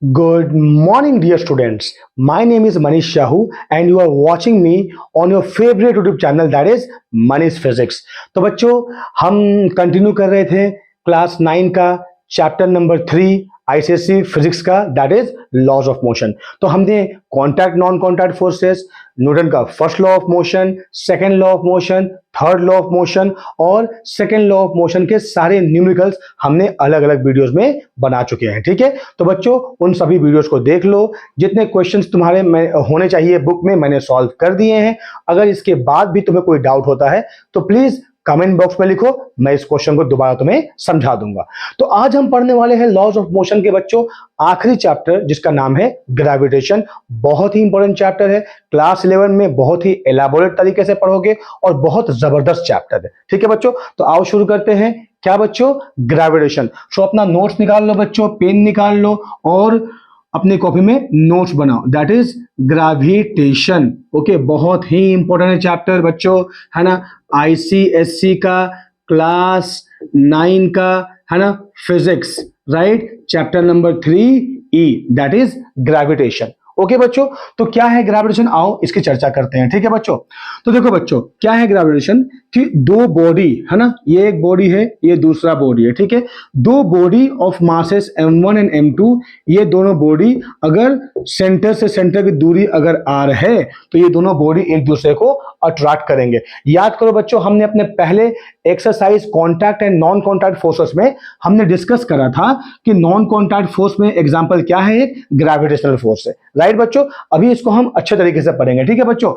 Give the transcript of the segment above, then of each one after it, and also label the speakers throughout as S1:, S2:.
S1: Good morning, dear students. My name is Manish Shahu, and you are watching me on your favorite YouTube channel, that is Manish Physics. तो बच्चों, हम continue कर रहे थे class 9 का chapter number 3 ICSC physics का, that is laws of motion. तो हमने contact non contact forces, Newton का first law of motion, second law of motion, third law of motion और सेकंड लॉ ऑफ मोशन के सारे numericals हमने अलग अलग वीडियोस में बना चुके हैं। ठीक है, तो बच्चों उन सभी वीडियोस को देख लो। जितने क्वेश्चंस तुम्हारे होने चाहिए बुक में मैंने सॉल्व कर दिए हैं। अगर इसके बाद भी तुम्हें कोई डाउट होता है तो प्लीज कमेंट बॉक्स में लिखो, मैं इस क्वेश्चन को दोबारा तुम्हें समझा दूंगा। तो आज हम पढ़ने वाले हैं लॉज ऑफ मोशन के बच्चों आखिरी चैप्टर, जिसका नाम है ग्रेविटेशन। बहुत ही इंपॉर्टेंट चैप्टर है, क्लास 11 में बहुत ही एलाबोरेट तरीके से पढ़ोगे और बहुत जबरदस्त चैप्टर है। ठीक है बच्चों, तो आओ शुरू करते हैं। क्या बच्चों? ग्रेविटेशन। तो अपना नोट्स निकाल लो बच्चों, पेन निकाल लो और अपनी कॉपी में नोट्स बनाओ। That is gravitation. ओके, बहुत ही इंपॉर्टेंट है चैप्टर बच्चों, है ना। आईसीएससी का क्लास 9 का, है ना, physics, right, chapter number 3E, that is gravitation. Okay बच्चों, तो क्या है ग्रेविटेशन? आओ इसकी चर्चा करते हैं। ठीक है बच्चों, तो देखो बच्चों क्या है ग्रेविटेशन कि दो बॉडी, है ना, ये एक बॉडी है, ये दूसरा बॉडी है। ठीक है, दो body of masses m1 and m2, ये दोनों बॉडी अगर सेंटर से सेंटर की दूरी अगर r है तो ये दोनों बॉडी एक दूसरे को अट्रैक्ट करेंगे। याद करो बच्चों, हमने अपने पहले exercise contact and non contact forces में हमने डिस्कस करा था कि नॉन कॉन्टैक्ट फोर्स में एग्जांपल क्या है? एक ग्रेविटेशनल फोर्स है, राइट बच्चों। अभी इसको हम अच्छे तरीके से पढ़ेंगे। ठीक है बच्चों,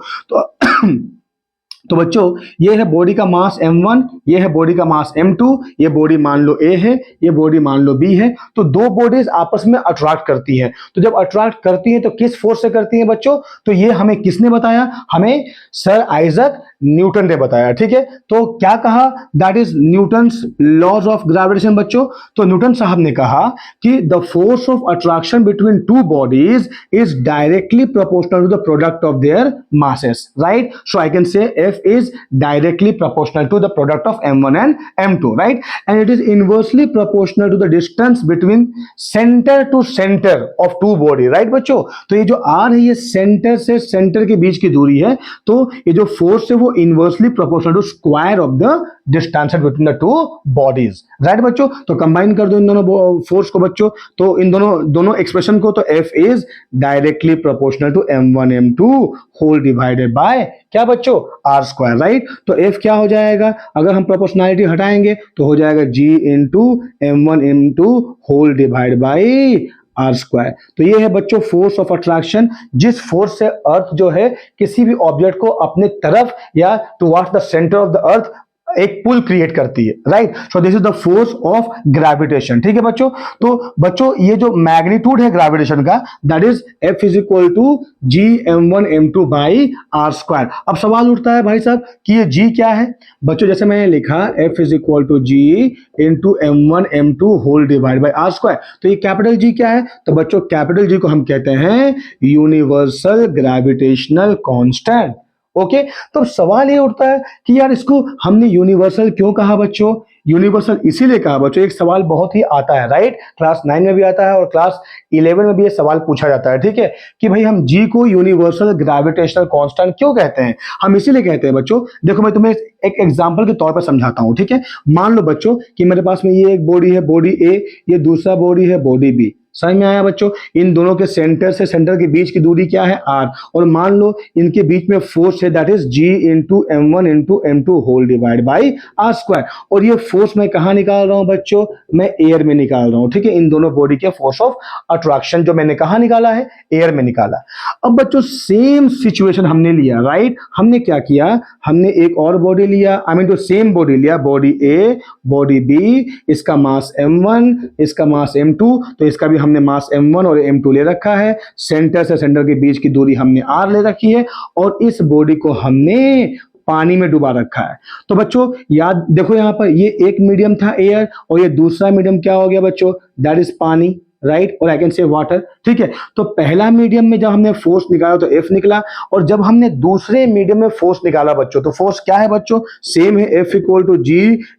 S1: तो बच्चों ये है बॉडी का मास m1, ये है बॉडी का मास m2, ये बॉडी मान लो A है, ये बॉडी मान लो B है। तो दो बॉडीज आपस में अट्रैक्ट करती हैं। तो जब अट्रैक्ट करती हैं तो किस फोर्स से करती हैं बच्चों? तो ये हमें किसने बताया? हमें सर आइजक न्यूटन ने बताया। ठीक है, तो क्या कहा? That is Newton's laws of gravitation बच्चों। तो न्यूटन साहब ने कहा कि the force of attraction between two bodies is directly proportional to the product of their masses, right. So I can say F is directly proportional to the product of m1 and m2, right, and it is inversely proportional to the distance between center to center of two body, right बच्चों। तो ये जो r है ये centre से centre के बीच की दूरी है, तो ये जो फोर्स है वो inversely proportional to square of the distance between the two bodies, right बच्चों। तो कंबाइन कर दो इन दोनों फोर्स को बच्चों, तो इन दोनों एक्सप्रेशन को, तो F is directly proportional to m1 m2 whole divided by क्या बच्चों? r square, right. तो F क्या हो जाएगा? अगर हम प्रोपोर्शनैलिटी हटाएंगे तो हो जाएगा G into m1 m2 whole divide by r square. तो ये है बच्चों फोर्स ऑफ अट्रैक्शन, जिस फोर्स से अर्थ जो है किसी भी ऑब्जेक्ट को अपने तरफ या towards the centre of the earth एक पुल क्रिएट करती है, right. So this is the force of gravitation. ठीक है बच्चों, तो बच्चों ये जो मैग्नीट्यूड है ग्रेविटेशन का, that is F is equal to G m1 m2 by r square. अब सवाल उठता है भाई साहब कि ये G क्या है बच्चों? जैसे मैंने लिखा F is equal to G into m1 m2 whole divide by r square. तो ये कैपिटल G क्या है? तो बच्चों कैपिटल G को हम कहते हैं यूनिवर्सल ग्रेविटेशनल कांस्टेंट। ओके, तो सवाल ये उठता है कि यार इसको हमने यूनिवर्सल क्यों कहा बच्चों? यूनिवर्सल इसीलिए कहा बच्चों, एक सवाल बहुत ही आता है, राइट, क्लास 9 में भी आता है और क्लास 11 में भी ये सवाल पूछा जाता है। ठीक है, कि भाई हम G को यूनिवर्सल ग्रेविटेशनल कांस्टेंट क्यों कहते हैं? हम इसीलिए कहते हैं बच्चों, देखो मैं तुम्हें एक एग्जांपल के तौर पर समझाता हूं। ठीक है, मान लो बच्चों कि मेरे पास में ये एक बॉडी है, बॉडी A, ये दूसरा बॉडी है, बॉडी B। समझ में आया बच्चों? इन दोनों के सेंटर से सेंटर के बीच की दूरी क्या है? r। और मान लो इनके बीच में फोर्स है, that is G into m1 into m2 whole divide by r square. और ये फोर्स मैं कहां निकाल रहा हूं बच्चों? मैं एयर में निकाल रहा हूं। ठीक है, इन दोनों बॉडी के फोर्स ऑफ अट्रैक्शन जो मैंने कहां निकाला है? एयर में निकाला। अब बच्चों सेम सिचुएशन हमने लिया, राइट। हमने क्या किया? हमने एक और बॉडी लिया, आई मीन जो सेम बॉडी लिया, बॉडी A, बॉडी B, इसका मास m1, इसका मास m2, तो इसका भी हमने मास m1 और m2 ले रखा है। सेंटर से सेंटर के बीच की दूरी हमने r ले रखी है और इस बॉडी को हमने पानी में डुबा रखा है। तो बच्चों याद देखो, यहां पर ये एक मीडियम था एयर और ये दूसरा मीडियम क्या हो गया बच्चों? दैट इज पानी, राइट, और आई कैन से वाटर, ठीक है। तो पहला मीडियम में जब हमने फोर्स निकाला तो F निकला, और जब हमने दूसरे मीडियम में फोर्स निकाला बच्चों, तो फोर्स क्या है बच्चों, सेम है, F equal to G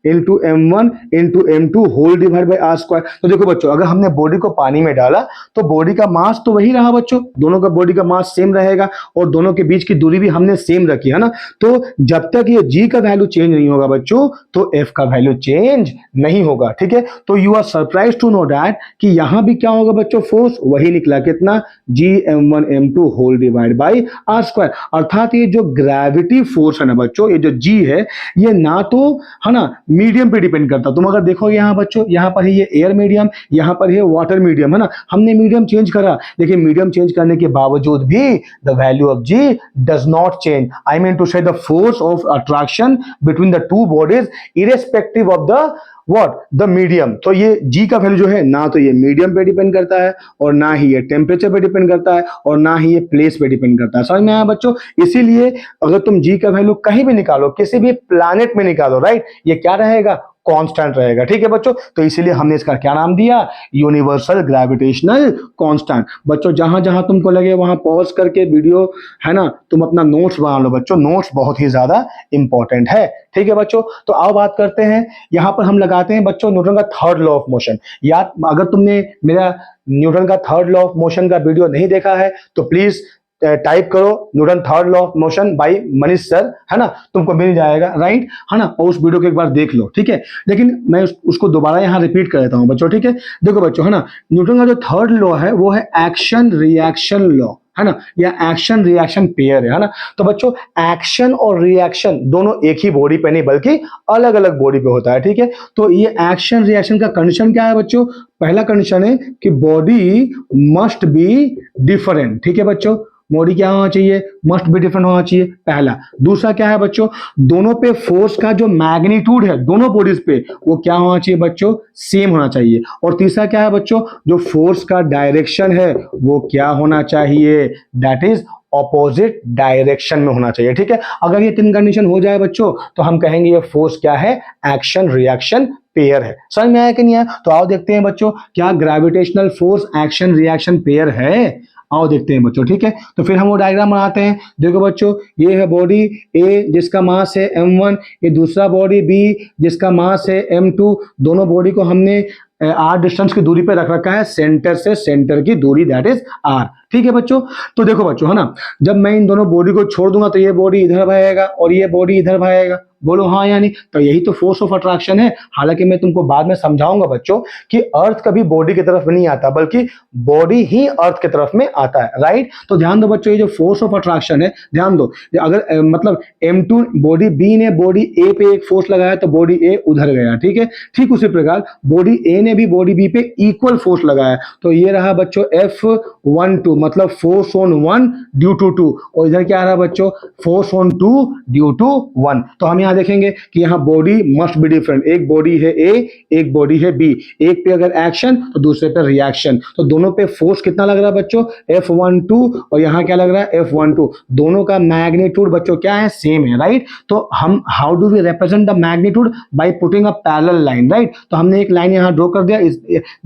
S1: into M1 into M2 whole divide by R square. तो देखो बच्चों, अगर हमने बॉडी को पानी में डाला तो बॉडी का मास तो वही रहा बच्चों, दोनों का बॉडी का मास सेम रहेगा, और दोनों के बीच की दूरी भी हमने सेम रखी है ना। तो जब तक ये G का वैल्यू चेंज नहीं होगा बच्चों, तो F का वैल्यू चेंज नहीं होगा, ठीक है। तो you are surprise to know that कि यहां भी क्या होगा बच्चों, फोर्स वही निकला, कितना, G M1 M2 whole divide by R square. अर्थात ये जो ग्रेविटी फोर्स है ना बच्चों, ये जो G है, ये ना तो है ना मीडियम पे डिपेंड करता। तुम अगर देखोगे यहाँ बच्चों, यहाँ पर है ये एयर मीडियम, यहाँ पर है वाटर मीडियम, है ना, हमने मीडियम चेंज करा, देखिए मीडियम चेंज करने के बावजूद भी the value of G does not change. I mean to say the force of attraction between the two bodies irrespective of the what, the medium. तो ये G का वैल्यू जो है, ना तो ये मीडियम पे डिपेंड करता है, और ना ही ये टेम्परेचर पे डिपेंड करता है, और ना ही ये प्लेस पे डिपेंड करता है। समझ में आया बच्चों? इसीलिए अगर तुम G का वैल्यू कहीं भी निकालो, किसी भी प्लैनेट में निकालो, राइट, ये क्या रहेगा, कांस्टेंट रहेगा, ठीक है बच्चों। तो इसीलिए हमने इसका क्या नाम दिया, यूनिवर्सल ग्रेविटेशनल कांस्टेंट। बच्चों जहां जहां तुमको लगे वहां पॉज करके वीडियो, है ना, तुम अपना नोट्स बना लो बच्चों, नोट्स बहुत ही ज्यादा इंपॉर्टेंट है, ठीक है बच्चों। तो आओ बात करते हैं, यहां पर हम लगाते हैं बच्चों न्यूटन का थर्ड लॉ ऑफ मोशन। याद, अगर तुमने मेरा न्यूटन का थर्ड लॉ ऑफ मोशन का वीडियो नहीं देखा है तो प्लीज टाइप करो Newton third law of motion by Manish sir, है ना, तुमको मिल जाएगा, राइट, है ना, और उस वीडियो को एक बार देख लो, ठीक है। लेकिन मैं उसको दोबारा यहाँ रिपीट कर देता हूँ बच्चों, ठीक है। देखो बच्चों, है ना, न्यूटन का जो थर्ड लॉ है वो है एक्शन रिएक्शन लॉ, है ना, या एक्शन रिएक्शन पेयर है ना। तो बच्चों एक्शन और रिएक्शन दोनों एक ही बॉडी पे नहीं बल्कि अलग अलग बॉडी पे होता है, ठीक है। तो ये एक्शन रिएक्शन का कंडीशन क्या है बच्चों, पहला कंडीशन है कि बॉडी मस्ट बी डिफरेंट, ठीक है बच्चों, बॉडी क्या होना चाहिए, मस्ट बी डिफरेंट होना चाहिए, पहला। दूसरा क्या है बच्चों, दोनों पे फोर्स का जो मैग्नीट्यूड है दोनों बॉडीज पे वो क्या होना चाहिए बच्चों, सेम होना चाहिए। और तीसरा क्या है बच्चों, जो फोर्स का डायरेक्शन है वो क्या होना चाहिए, दैट इज ऑपोजिट डायरेक्शन में होना चाहिए, ठीक है। अगर ये तीन कंडीशन हो जाए बच्चों तो हम कहेंगे ये फोर्स क्या है, एक्शन रिएक्शन पेयर है। समझ में आया कि नहीं आया? तो आओ देखते हैं बच्चों, क्या gravitational force action reaction pair है, आओ देखते हैं बच्चों, ठीक है। तो फिर हम वो डायग्राम बनाते हैं। देखो बच्चों, ये है बॉडी ए जिसका मास है m1, ये दूसरा बॉडी बी जिसका मास है m2, दोनों बॉडी को हमने r डिस्टेंस की दूरी पे रख रखा है, सेंटर से सेंटर की दूरी दैट इज r, ठीक है बच्चों। तो देखो बच्चों, है ना, जब मैं इन दोनों बॉडी को छोड़ दूंगा तो ये बॉडी इधर भागेगा और ये बॉडी इधर भागेगा, बोलो हाँ या नहीं। तो यही तो फोर्स ऑफ अट्रैक्शन है। हालांकि मैं तुमको बाद में समझाऊंगा बच्चों कि अर्थ कभी बॉडी की तरफ नहीं आता बल्कि बॉडी ही अर्थ की तरफ में आता है, राइट। तो ध्यान दो बच्चों, ये जो फोर्स ऑफ अट्रैक्शन है, ध्यान दो, अगर मतलब M2 बॉडी बी ने बॉडी ए पे एक फोर्स लगाया तो बॉडी ए उधर गया, ठीक है। ठीक उसी प्रकार बॉडी ए ने भी बॉडी बी पे इक्वल फोर्स लगाया, तो ये रहा बच्चों F12 मतलब फोर्स ऑन 1 ड्यू टू 2, और इधर क्या रहा बच्चों, फोर्स ऑन 2 ड्यू टू 1। तो हम यहाँ देखेंगे कि यहाँ बॉडी मस्ट बी डिफरेंट, एक बॉडी है ए, एक बॉडी है बी, एक पे अगर एक्शन तो दूसरे पे रिएक्शन, तो दोनों पे फोर्स कितना लग रहा है बच्चों, F12, और यहाँ क्या लग रहा है F12, दोनों का मैग्नीट्यूड बच्चों क्या है, सेम है, राइट। तो हम how do we represent the magnitude, by putting a parallel line, right. तो हमने एक लाइन यहाँ ड्रॉ कर दिया,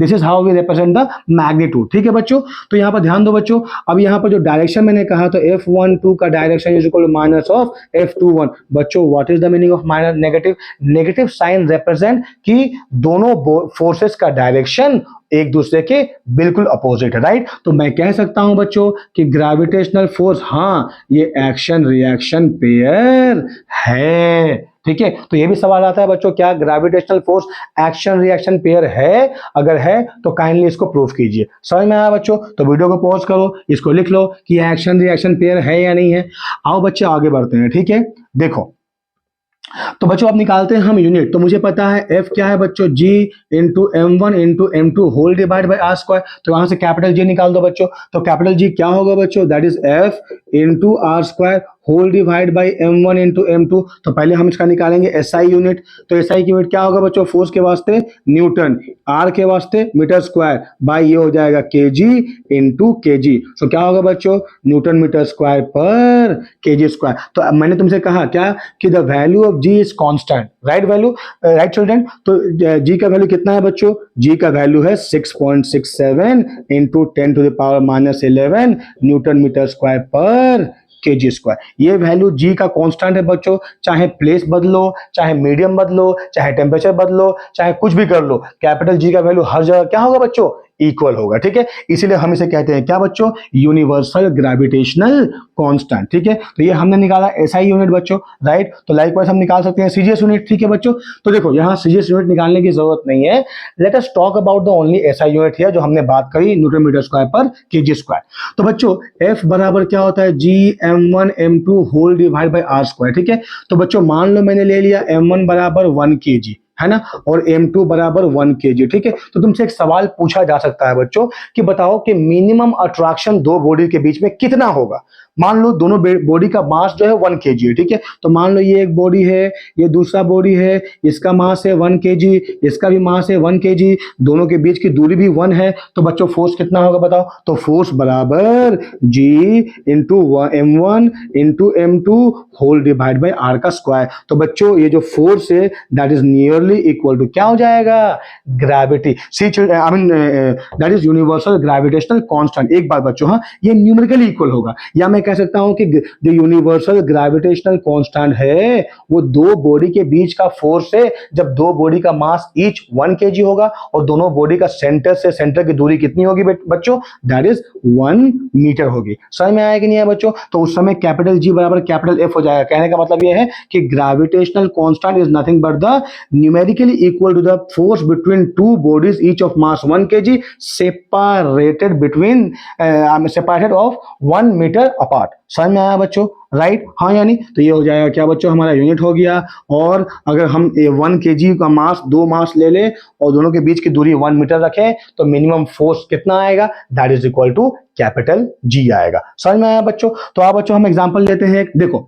S1: this is how we represent the magnitude, ठीक है बच्चों। तो यहाँ पर ध्यान दो बच्चों, अब यहाँ पर जो डायरेक्शन मैंने कहा तो F12 का direction is equal to minus of F21। बच्चों what is the meaning of minus, negative, negative sign represent कि दोनों फोर्सेस का डायरेक्शन एक दूसरे के बिल्कुल अपोजिट है, राइट। तो मैं कह सकता हूं बच्चों कि ग्रेविटेशनल फोर्स, हाँ, ये एक्शन रिएक्शन पेयर है, ठीक है। तो ये भी सवाल आता है बच्चों, क्या gravitational force action reaction pair है, अगर है तो काइंडली इसको प्रूव कीजिए। समझ में आया बच्चों? तो वीडियो को पॉज करो, इसको लिख लो कि एक्शन रिएक्शन पेयर है या नहीं है। आओ बच्चे आगे बढ़ते हैं, ठीक है। देखो तो बच्चों अब निकालते हैं हम यूनिट। तो मुझे पता है F क्या है बच्चों, G into M1 into M2 whole divide by R square. तो वहां से कैपिटल G निकाल दो बच्चों। तो कैपिटल G क्या होगा बच्चों, that is F into R square whole divide by m1 into m2। तो पहले हम इसका निकालेंगे SI यूनिट। तो SI की यूनिट क्या होगा बच्चों? फोर्स के वास्ते न्यूटन, R के वास्ते मीटर स्क्वायर, बाई ये हो जाएगा kg इंटू kg। तो क्या होगा बच्चों? न्यूटन मीटर स्क्वायर पर kg स्क्वायर। तो अब मैंने तुमसे कहा क्या कि the value of g is constant, right value, right children. तो g का वैल्यू कितना है बच्चों? g का वैल्यू है 6.67 into 10 to the power minus 11 newton metre square पर kg स्क्वायर। ये वैल्यू g का कांस्टेंट है बच्चों। चाहे प्लेस बदलो, चाहे मीडियम बदलो, चाहे टेम्परेचर बदलो, चाहे कुछ भी कर लो, कैपिटल g का वैल्यू हर जगह क्या होगा बच्चों? इक्वल होगा, ठीक है। इसीलिए हम इसे कहते हैं क्या बच्चों? यूनिवर्सल ग्रेविटेशनल कांस्टेंट, ठीक है। तो ये हमने निकाला SI यूनिट बच्चों, राइट। तो लाइकवाइज हम निकाल सकते हैं CGS यूनिट, ठीक है बच्चों। तो देखो यहाँ CGS यूनिट निकालने की जरूरत नहीं है। Let us talk about the only SI unit here, जो हमने बात करी न्यूटन मीटर स्क्वायर पर kg स्क्वायर। तो बच्चों F बराबर क्या होता है? G m1 m2 whole divide by r square, ठीक है। तो बच्चों मान लो मैंने ले लिया m1 बराबर 1 kg, है ना, और m2 बराबर 1 kg, ठीक है। तो तुमसे एक सवाल पूछा जा सकता है बच्चों कि बताओ कि मिनिमम अट्रैक्शन दो बॉडी के बीच में कितना होगा। मान लो दोनों बॉडी का मास जो है 1 kg है, ठीक है। तो मान लो ये एक बॉडी है, ये दूसरा बॉडी है, इसका मास है 1 kg, इसका भी मास है 1 kg, दोनों के बीच की दूरी भी 1 है। तो बच्चों फोर्स कितना होगा बताओ? तो फोर्स बराबर G into m1 into m2 whole divide by r का स्क्वायर। तो बच्चों ये जो फोर्स है that is nearly equal to क्या हो जाएगा? Gravity. See I mean that is universal gravitational constant. एक बात बच्चों, हाँ, ये न्यूमेरिकली इक्वल होगा, या मैं कह सकता हूं कि जो यूनिवर्सल ग्रेविटेशनल कांस्टेंट है वो दो बॉडी के बीच का फोर्स है जब दो बॉडी का मास ईच 1 kg होगा और दोनों बॉडी का सेंटर से सेंटर की दूरी कितनी होगी बच्चों? दैट इज 1 मीटर होगी। समझ में आया कि नहीं है बच्चों? तो उस समय कैपिटल G बराबर कैपिटल F हो जाएगा। कहने का मतलब ये है कि gravitational constant is nothing but the numerically equal to the force between two bodies each of mass 1 kg separated between separated of 1 metre apart. समझ में आया बच्चों? राइट, हाँ या नहीं? तो ये हो जाएगा क्या बच्चों? हमारा यूनिट हो गया। और अगर हम 1 kg का मास, दो मास ले ले और दोनों के बीच की दूरी 1 मीटर रखें तो मिनिमम फोर्स कितना आएगा? That is equal to capital G आएगा। समझ में आया बच्चों? तो आप बच्चों हम एग्जांपल लेते हैं। देखो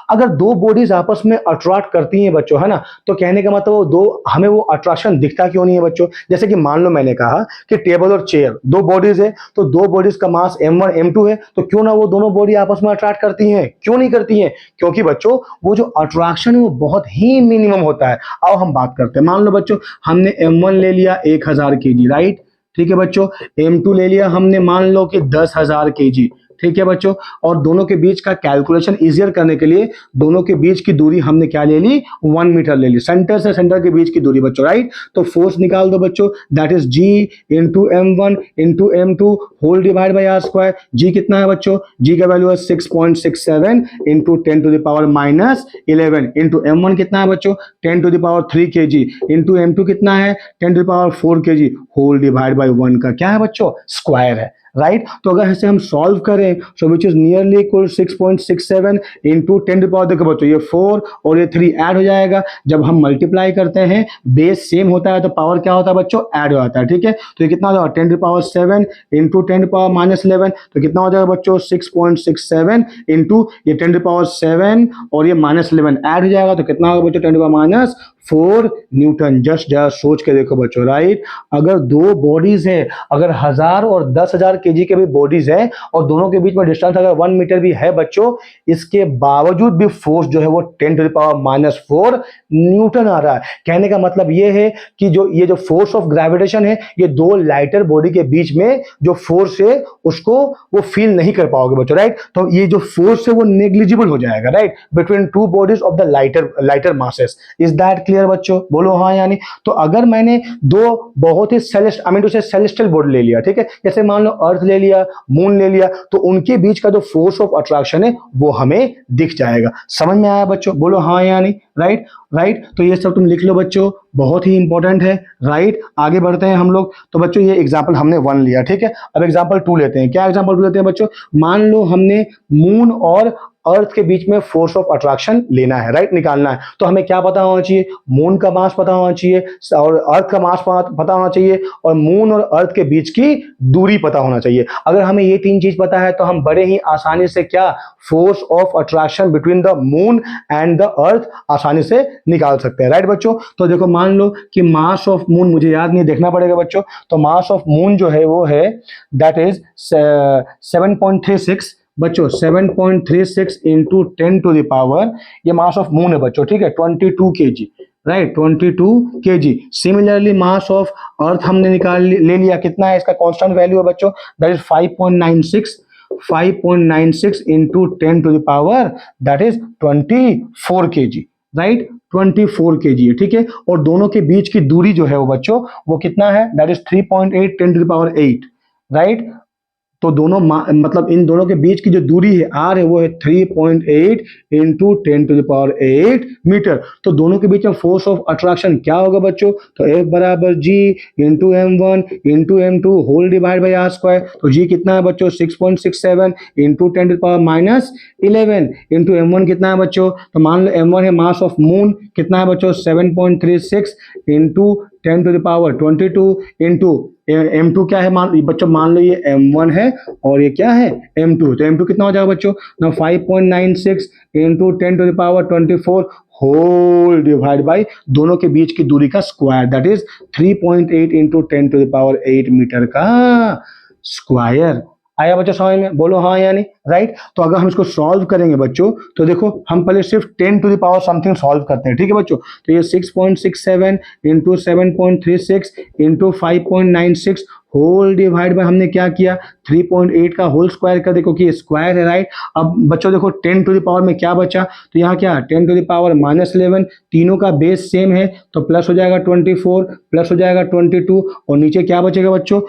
S1: अगर दो बॉडीज आपस में अट्रैक्ट करती हैं बच्चों, है ना, तो कहने का मतलब वो दो, हमें वो अट्रैक्शन दिखता क्यों नहीं है बच्चों? जैसे कि मान लो मैंने कहा कि टेबल और चेयर दो बॉडीज है, तो दो बॉडीज का मास m1 m2 है, तो क्यों ना वो दोनों बॉडी आपस में अट्रैक्ट करती हैं? क्यों नहीं करती हैं? क्योंकि बच्चों वो जो अट्रैक्शन है वो बहुत ही मिनिमम होता है। आओ हम बात करते हैं। मान लो बच्चों हमने m1 ले लिया 1000 kg, राइट, ठीक है बच्चों। m2 ले लिया हमने मान लो कि 10,000 kg, ठीक है बच्चों। और दोनों के बीच का कैलकुलेशन इजियर करने के लिए दोनों के बीच की दूरी हमने क्या ले ली? 1 मीटर ले ली, सेंटर से सेंटर के बीच की दूरी बच्चों, राइट। तो फोर्स निकाल दो बच्चों, that is G into m1 into m2 whole divide by r square. G कितना है बच्चों? G का वैल्यू है 6.67 into 10 to the power minus 11 into m1 कितना है बच्चों? 10 to the power 3 kg into m2 कितना है? 10 to the power 4 kg whole divide by 1 का क्या है बच्चों? स्क्वायर है, राइट। तो अगर इसे हम सॉल्व करें so which is nearly equal 6.67 into 10 to power, देखो बच्चों ये 4 और ये 3 ऐड हो जाएगा। जब हम मल्टीप्लाई करते हैं बेस सेम होता है तो पावर क्या होता है बच्चों? ऐड हो जाता है, ठीक है। तो ये कितना हो जाएगा? 10 to power 7 into 10 to power minus 11, तो कितना हो जाएगा बच्चों? 6.67 इंटू ये 10 टू पावर 7 और ये माइनस 11 ऐड हो जाएगा, तो कितना होगा बच्चों? 10 to power minus 4 newton. Just जरा सोच के देखो बच्चों, राइट। अगर दो बॉडीज है, अगर 1000 और 10,000 kg के भी बॉडीज है और दोनों के बीच में डिस्टेंस अगर 1 मीटर भी है बच्चों, इसके बावजूद भी फोर्स जो है वो 10 to the power minus 4 newton आ रहा है। कहने का मतलब ये है कि जो ये जो फोर्स ऑफ ग्रेविटेशन है, ये दो लाइटर बॉडी के बीच में जो फोर्स है उसको वो फील नहीं कर पाओगे बच्चों, राइट। तो ये जो फोर्स है वो नेग्लिजिबल हो जाएगा, right, between two bodies of the lighter masses. Is that clear बच्चों? बोलो हाँ या नहीं। तो अगर मैंने दो बहुत ही सेलेस्टियल बॉडी ले लिया, ठीक है, जैसे मान लो अर्थ ले लिया, मून ले लिया, तो उनके बीच का जो फोर्स ऑफ अट्रैक्शन है वो हमें दिख जाएगा। समझ में आया बच्चों? बोलो हाँ या नहीं। Right, right. तो ये सब तुम लिख लो बच्चों, बहुत ही इंपॉर्टेंट है। राइट, आगे बढ़ते हैं हम लोग। तो बच्चों ये एग्जाम्पल हमने 1 लिया, ठीक है। अब एग्जाम्पल 2 लेते हैं। क्या एग्जाम्पल 2 लेते हैं बच्चों? मान लो हमने मून और अर्थ के बीच में फोर्स ऑफ अट्रैक्शन लेना है, राइट, निकालना है। तो हमें क्या पता होना चाहिए, मून का मास पता होना चाहिए और अर्थ का मास पता होना चाहिए और मून और अर्थ के बीच की दूरी पता होना चाहिए। अगर हमें ये तीन चीज पता है तो हम बड़े ही आसानी से क्या force of attraction between the moon and the earth आसानी से निकाल सकते हैं, राइट बच्चों। तो देखो मान लो कि मास ऑफ मून, मुझे याद नहीं, देखना पड़ेगा बच्चों। तो मास ऑफ मून जो है वो है दैट इज 7.36 बच्चों, 7.36 इंटू 10 टू द पावर, ये मास ऑफ मून है बच्चों, ठीक है, 22 kg, right, 22 kg। Similarly mass of अर्थ हमने ले लिया, कितना है इसका कांस्टेंट वैल्यू है बच्चों, that is 5.96 into 10 to the power that is 24 kg, right, 24 kg है, ठीक है। और दोनों के बीच की दूरी जो है वो बच्चों वो कितना है, that is 3.8 10 to the power 8, right. तो दोनों मतलब इन दोनों के बीच की जो दूरी है आर है वो है 3.8 into 10 to the power 8 metre. तो दोनों के बीच में फोर्स ऑफ अट्रैक्शन क्या होगा बच्चों, तो F बराबर G into M1 into M2 whole divide by R square. तो G कितना है बच्चों, 6.67 into 10 to the power minus 11 into M1 कितना है बच्चों, तो मान लो M1 है मास ऑफ मून, कितना है बच्चों 7.36 into 10 to the power 22 into M2 क्या है बच्चों, मान लो ये M1 है और ये क्या है M2, तो M2 कितना हो जाएगा बच्चों ना 5.96 into 10 to the power 24 whole divide by दोनों के बीच की दूरी का square, that is 3.8 into 10 to the power 8 metre का स्क्वायर। आया बच्चों समझ में, बोलो हाँ या नहीं, राइट। तो अगर हम इसको सॉल्व करेंगे बच्चों तो देखो हम पहले सिर्फ 10 to the power something solve करते हैं, ठीक है बच्चों। तो ये 6.67 into 7.36 into 5.96 whole divide by हमने क्या किया 3.8 का होल स्क्वायर कर दे, क्योंकि स्क्वायर है, राइट। अब बच्चों देखो 10 टू द पावर में क्या बचा, तो यहाँ क्या 10 टू द पावर माइनस 11, तीनों का बेस सेम है तो प्लस हो जाएगा 24 प्लस हो जाएगा 22 और नीचे क्या बचेगा बच्चों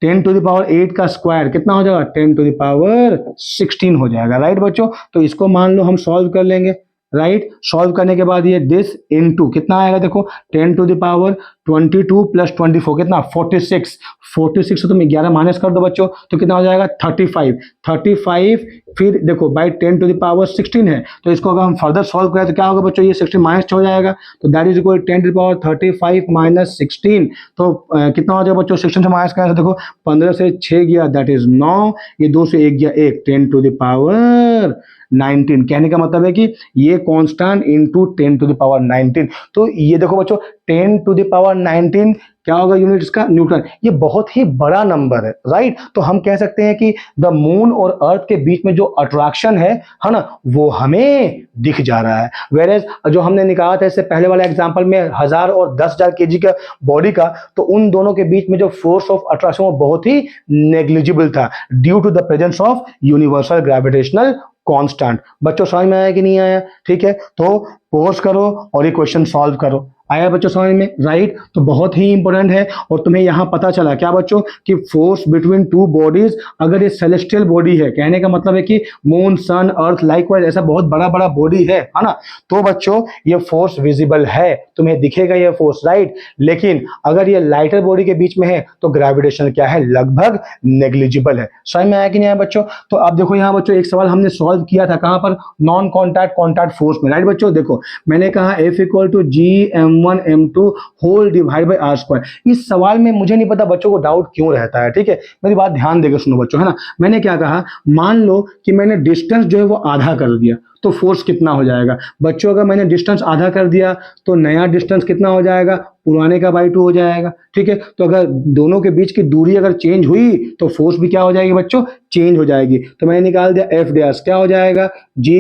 S1: 10 टू द पावर 8 का स्क्वायर कितना हो जाएगा 10 टू द पावर 16 हो जाएगा, राइट बच्चों। तो इसको मान लो हम सॉल्व कर लेंगे, राइट। सॉल्व करने के बाद ये दिस इनटू कितना आएगा देखो 10 टू द पावर 22 प्लस 24 कितना 46 से तुम 11 माइनस कर दो बच्चों तो कितना हो जाएगा 35 फिर देखो बाई 10 टू द पावर 16 है तो इसको अगर हम फर्दर सॉल्व करें तो क्या होगा बच्चों ये 16 माइनस हो जाएगा तो that is equal 10 to the power 35 minus 16 तो कितना हो जाएगा बच्चों 16 से माइनस करें तो देखो 15 से 6 गया दैट इज 9, ये 2 से 1 गया 1, 10 टू द पावर 19। कहने का मतलब है कि ये constant into 10 to the power 19। तो ये देखो बच्चों 10 टू द पावर 19 क्या होगा यूनिट इसका न्यूटन। ये बहुत ही बड़ा नंबर है, राइट। तो हम कह सकते हैं कि द मून और अर्थ के बीच में जो अट्रैक्शन है ना वो हमें दिख जा रहा है। वेरेज जो हमने निकाला था इससे पहले वाले एग्जांपल में 1000 और 10,000 केजी का बॉडी का, तो उन दोनों के बीच में जो फोर्स ऑफ अट्रैक्शन वो बहुत ही नेग्लिजिबल था due to the presence of universal gravitational constant. बच्चों समझ में आया कि नहीं आया, ठीक है। तो पॉज करो और ये क्वेश्चन सॉल्व करो। आया बच्चों समझ में, राइट। तो बहुत ही इंपॉर्टेंट है और तुम्हें यहां पता चला क्या बच्चों कि फोर्स बिटवीन टू बॉडीज, अगर ये सेलेस्टियल बॉडी है, कहने का मतलब है कि मून सन अर्थ लाइकवाइज ऐसा बहुत बड़ा बड़ा बॉडी है ना, तो बच्चों ये फोर्स विजिबल है, तुम्हें दिखेगा ये फोर्स, राइट। लेकिन अगर ये लाइटर बॉडी के बीच में है तो ग्रेविटेशन क्या है लगभग नेग्लिजिबल है। समझ में आया कि नहीं आया बच्चों। तो अब देखो यहाँ बच्चों एक सवाल हमने सॉल्व किया था कहां पर, नॉन कॉन्टैक्ट फोर्स में, राइट बच्चों। देखो मैंने कहा F equal to G_M1 M2 whole divide by R square. इस सवाल में मुझे नहीं पता बच्चों को डाउट क्यों रहता है, ठीक है। मेरी बात ध्यान देकर सुनो बच्चों, है ना। मैंने क्या कहा, मान लो कि मैंने डिस्टेंस जो है वो आधा कर दिया तो फोर्स कितना हो जाएगा बच्चों। अगर मैंने डिस्टेंस आधा कर दिया तो नया डिस्टेंस कितना हो जाएगा, पुराने का बाई 2 हो जाएगा, ठीक है। तो अगर दोनों के बीच की दूरी अगर चेंज हुई तो फोर्स भी क्या हो जाएगी बच्चों, चेंज हो जाएगी। तो मैंने निकाल दिया F डैश क्या हो जाएगा G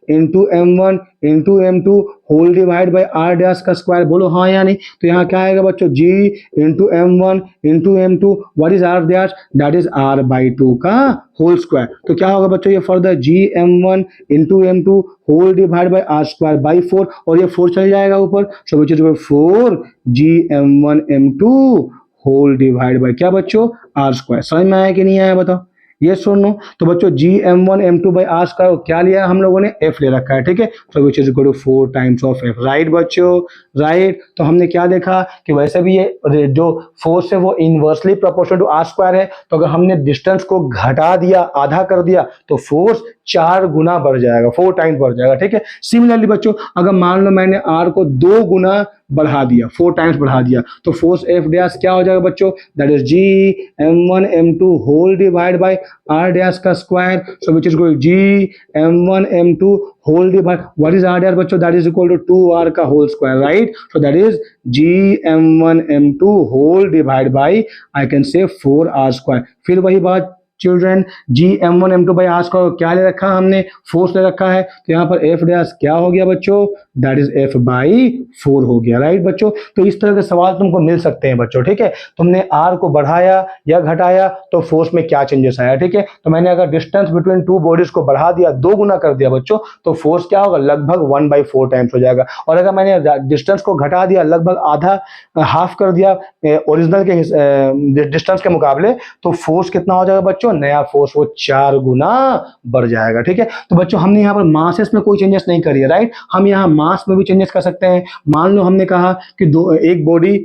S1: into M1 into M2 whole divide by R dash का स्क्वायर। बोलो हाँ या नहीं। तो यहाँ क्या आएगा बच्चों G into M1 into M2 what is R dash, that is R/2 का होल स्क्वायर। तो क्या होगा बच्चों ये further G_M1 into M2 whole divide by R square by 4 और ये 4 चल जाएगा ऊपर, so which is 4 G_M1 M2 whole divide by क्या बच्चों R स्क्वायर। समझ में आया कि नहीं आया बताओ। ये सुनो। तो बच्चों Gm1m2/r² क्या लिया हम लोगों ने, F ले रखा है, ठीक है। तो which is equal to 4 times of F, right बच्चों, राइट। तो हमने क्या देखा कि वैसे भी ये जो फोर्स है वो इनवर्सली प्रोपोर्शनल टू r² है, तो अगर हमने डिस्टेंस को घटा दिया, आधा कर दिया, तो फोर्स 4 गुना बढ़ जाएगा, 4 टाइम्स बढ़ जाएगा, ठीक है। सिमिलरली बच्चों अगर मान लो मैंने r को 2 गुना बढ़ा दिया, 4 टाइम्स बढ़ा दिया, तो फोर्स F डैश क्या हो जाएगा बच्चों, that is Gm1m2 whole divide by r dash का square, so which is equal Gm1m2 whole divide, what is r dash बच्चों, that is equal to 2r का whole square, right. So that is Gm1m2 whole divide by I can say 4r²। फिर वही बात children, Gm1m2/r² क्या ले रखा हमने, force ले रखा है, तो यहाँ पर F डैश क्या हो गया बच्चों, दैट इज F/4 हो गया, राइट बच्चों। तो इस तरह के सवाल तुमको मिल सकते हैं बच्चों, ठीक है। तुमने R को बढ़ाया या घटाया तो फोर्स में क्या चेंजेस आया, ठीक है। तो मैंने अगर डिस्टेंस बिटवीन टू बॉडीज को बढ़ा दिया, 2 गुना कर दिया बच्चों, तो फोर्स क्या होगा, लगभग 1/4 टाइम्स हो जाएगा। और अगर मैंने डिस्टेंस को घटा दिया, लगभग आधा, हाफ कर दिया ओरिजिनल के डिस्टेंस के मुकाबले, तो फोर्स कितना हो जाएगा बच्चों, नया फोर्स वो 4 गुना बढ़ जाएगा, ठीक है। तो बच्चों हमने यहाँ पर मासेस में कोई चेंजेस नहीं करी है, राइट। हम यहाँ मास में भी चेंजेस कर सकते हैं। मान लो हमने कहा कि एक बॉडी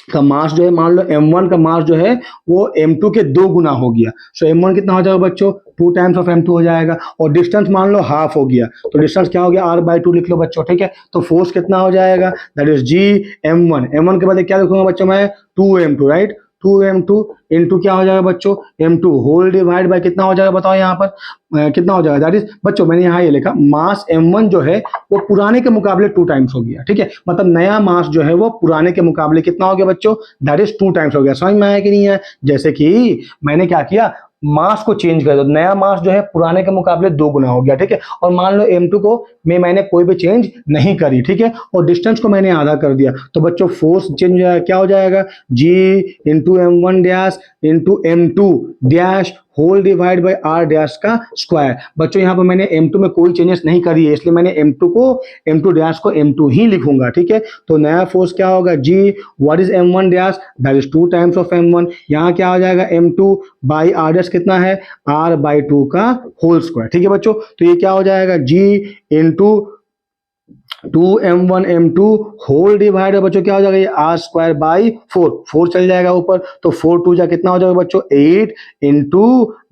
S1: का मास जो है, मान लो m1 का मास जो है वो m2 के 2 गुना हो गया, सो m1 कितना हो जाएगा बच्चों, 2 टाइम्स ऑफ m2 हो जाएगा। और डिस्टेंस मान लो हाफ हो गया, तो डिस्टेंस क्या हो गया, r/2 लिख लो बच्चों, ठीक है। तो फोर्स कितना हो जाएगा, दैट इज Gm1 के बाद क्या लिखूंगा बच्चों मैं, 2m2, राइट। 2m2 इंटू क्या हो जाएगा बच्चों, m2 होल डिवाइड बाय कितना हो जाएगा बताओ यहाँ पर, कितना हो जाएगा, दैट इज बच्चों मैंने यहाँ ये लिखा, मास m1 जो है वो पुराने के मुकाबले 2 टाइम्स हो गया, ठीक है। मतलब नया मास जो है वो पुराने के मुकाबले कितना हो गया बच्चों, दैट इज 2 टाइम्स हो गया। समझ में आया कि नहीं है। जैसे कि मैंने क्या किया, मास को चेंज कर दो, नया मास जो है पुराने के मुकाबले 2 गुना हो गया, ठीक है। और मान लो m2 को मैंने कोई भी चेंज नहीं करी, ठीक है, और डिस्टेंस को मैंने आधा कर दिया, तो बच्चों फोर्स चेंज हो जाएगा, क्या हो जाएगा, G into m1 dash into m2 dash whole divide by r dash का स्क्वायर। बच्चों यहाँ पर मैंने m2 में कोई चेंजेस नहीं करी है, इसलिए मैंने m2 डैश को m2 ही लिखूंगा, ठीक है। तो नया फोर्स क्या होगा, G what is m1 dash, that is 2 times of m1, यहाँ क्या हो जाएगा, m2 बाई r डैश कितना है, r/2 का होल स्क्वायर, ठीक है बच्चों। तो ये क्या हो जाएगा, G into 2m1m2 whole divide है बच्चों, क्या हो जाएगा, ये r²/4, 4 चल जाएगा ऊपर, तो 4 2 जा कितना हो जाएगा बच्चों, 8 into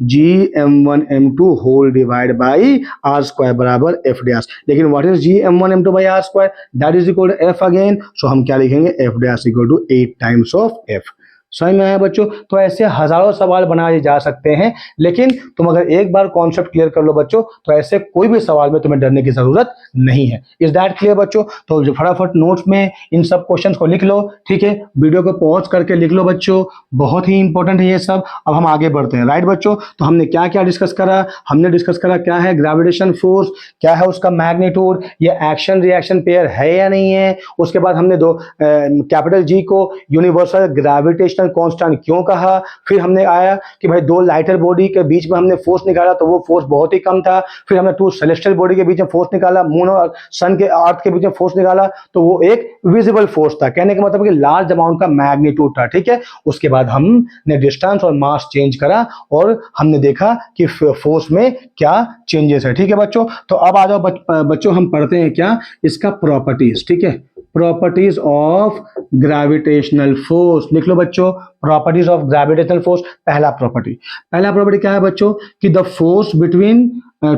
S1: Gm1m2 whole divide by r² बराबर F डैश। लेकिन what is Gm1m2/r², that is equal to F again, so हम क्या लिखेंगे, F dash equal to 8 times of F। समझ में आया बच्चों। तो ऐसे हजारों सवाल बनाए जा सकते हैं, लेकिन तुम अगर एक बार कॉन्सेप्ट क्लियर कर लो बच्चों, तो ऐसे कोई भी सवाल में तुम्हें डरने की जरूरत नहीं है। इज दैट क्लियर बच्चों। तो जो फटाफट नोट्स में इन सब क्वेश्चंस को लिख लो, ठीक है, वीडियो को पॉज करके लिख लो बच्चों, बहुत ही इंपॉर्टेंट है ये सब। अब हम आगे बढ़ते हैं, राइट बच्चों। तो हमने क्या क्या डिस्कस करा, हमने डिस्कस करा क्या है ग्रेविटेशन फोर्स, क्या है उसका मैग्नीट्यूड, ये एक्शन रिएक्शन पेयर है या नहीं है। उसके बाद हमने कैपिटल जी को यूनिवर्सल ग्रेविटेशनल कांस्टेंट क्यों कहा। फिर हमने आया कि भाई 2 लाइटर बॉडी के बीच में हमने फोर्स निकाला तो वो फोर्स बहुत ही कम था। फिर हमने 2 सेलेस्टियल बॉडी के बीच में फोर्स निकाला, मून और सन के अर्थ के बीच में फोर्स निकाला तो वो एक विजिबल फोर्स था, कहने का मतलब कि लार्ज अमाउंट का मैग्नीट्यूड था, ठीक है। उसके बाद हमने डिस्टेंस और मास चेंज करा और हमने देखा कि फोर्स में क्या चेंजेस है, ठीक है बच्चों। तो अब आ जाओ बच्चों, हम पढ़ते हैं क्या, इसका प्रॉपर्टीज, ठीक है। प्रॉपर्टीज ऑफ ग्रेविटेशनल फोर्स लिख लो बच्चों, प्रॉपर्टीज ऑफ ग्रेविटेशनल फोर्स। पहला प्रॉपर्टी क्या है बच्चों, कि the force between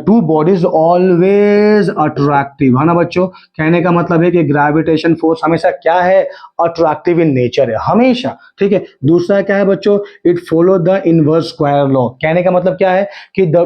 S1: two bodies always attractive, है ना बच्चों। कहने का मतलब है कि ग्रेविटेशन फोर्स हमेशा क्या है, अट्रैक्टिव इन नेचर है, हमेशा, ठीक है। दूसरा क्या है बच्चों, it follow the inverse square law. कहने का मतलब क्या है कि the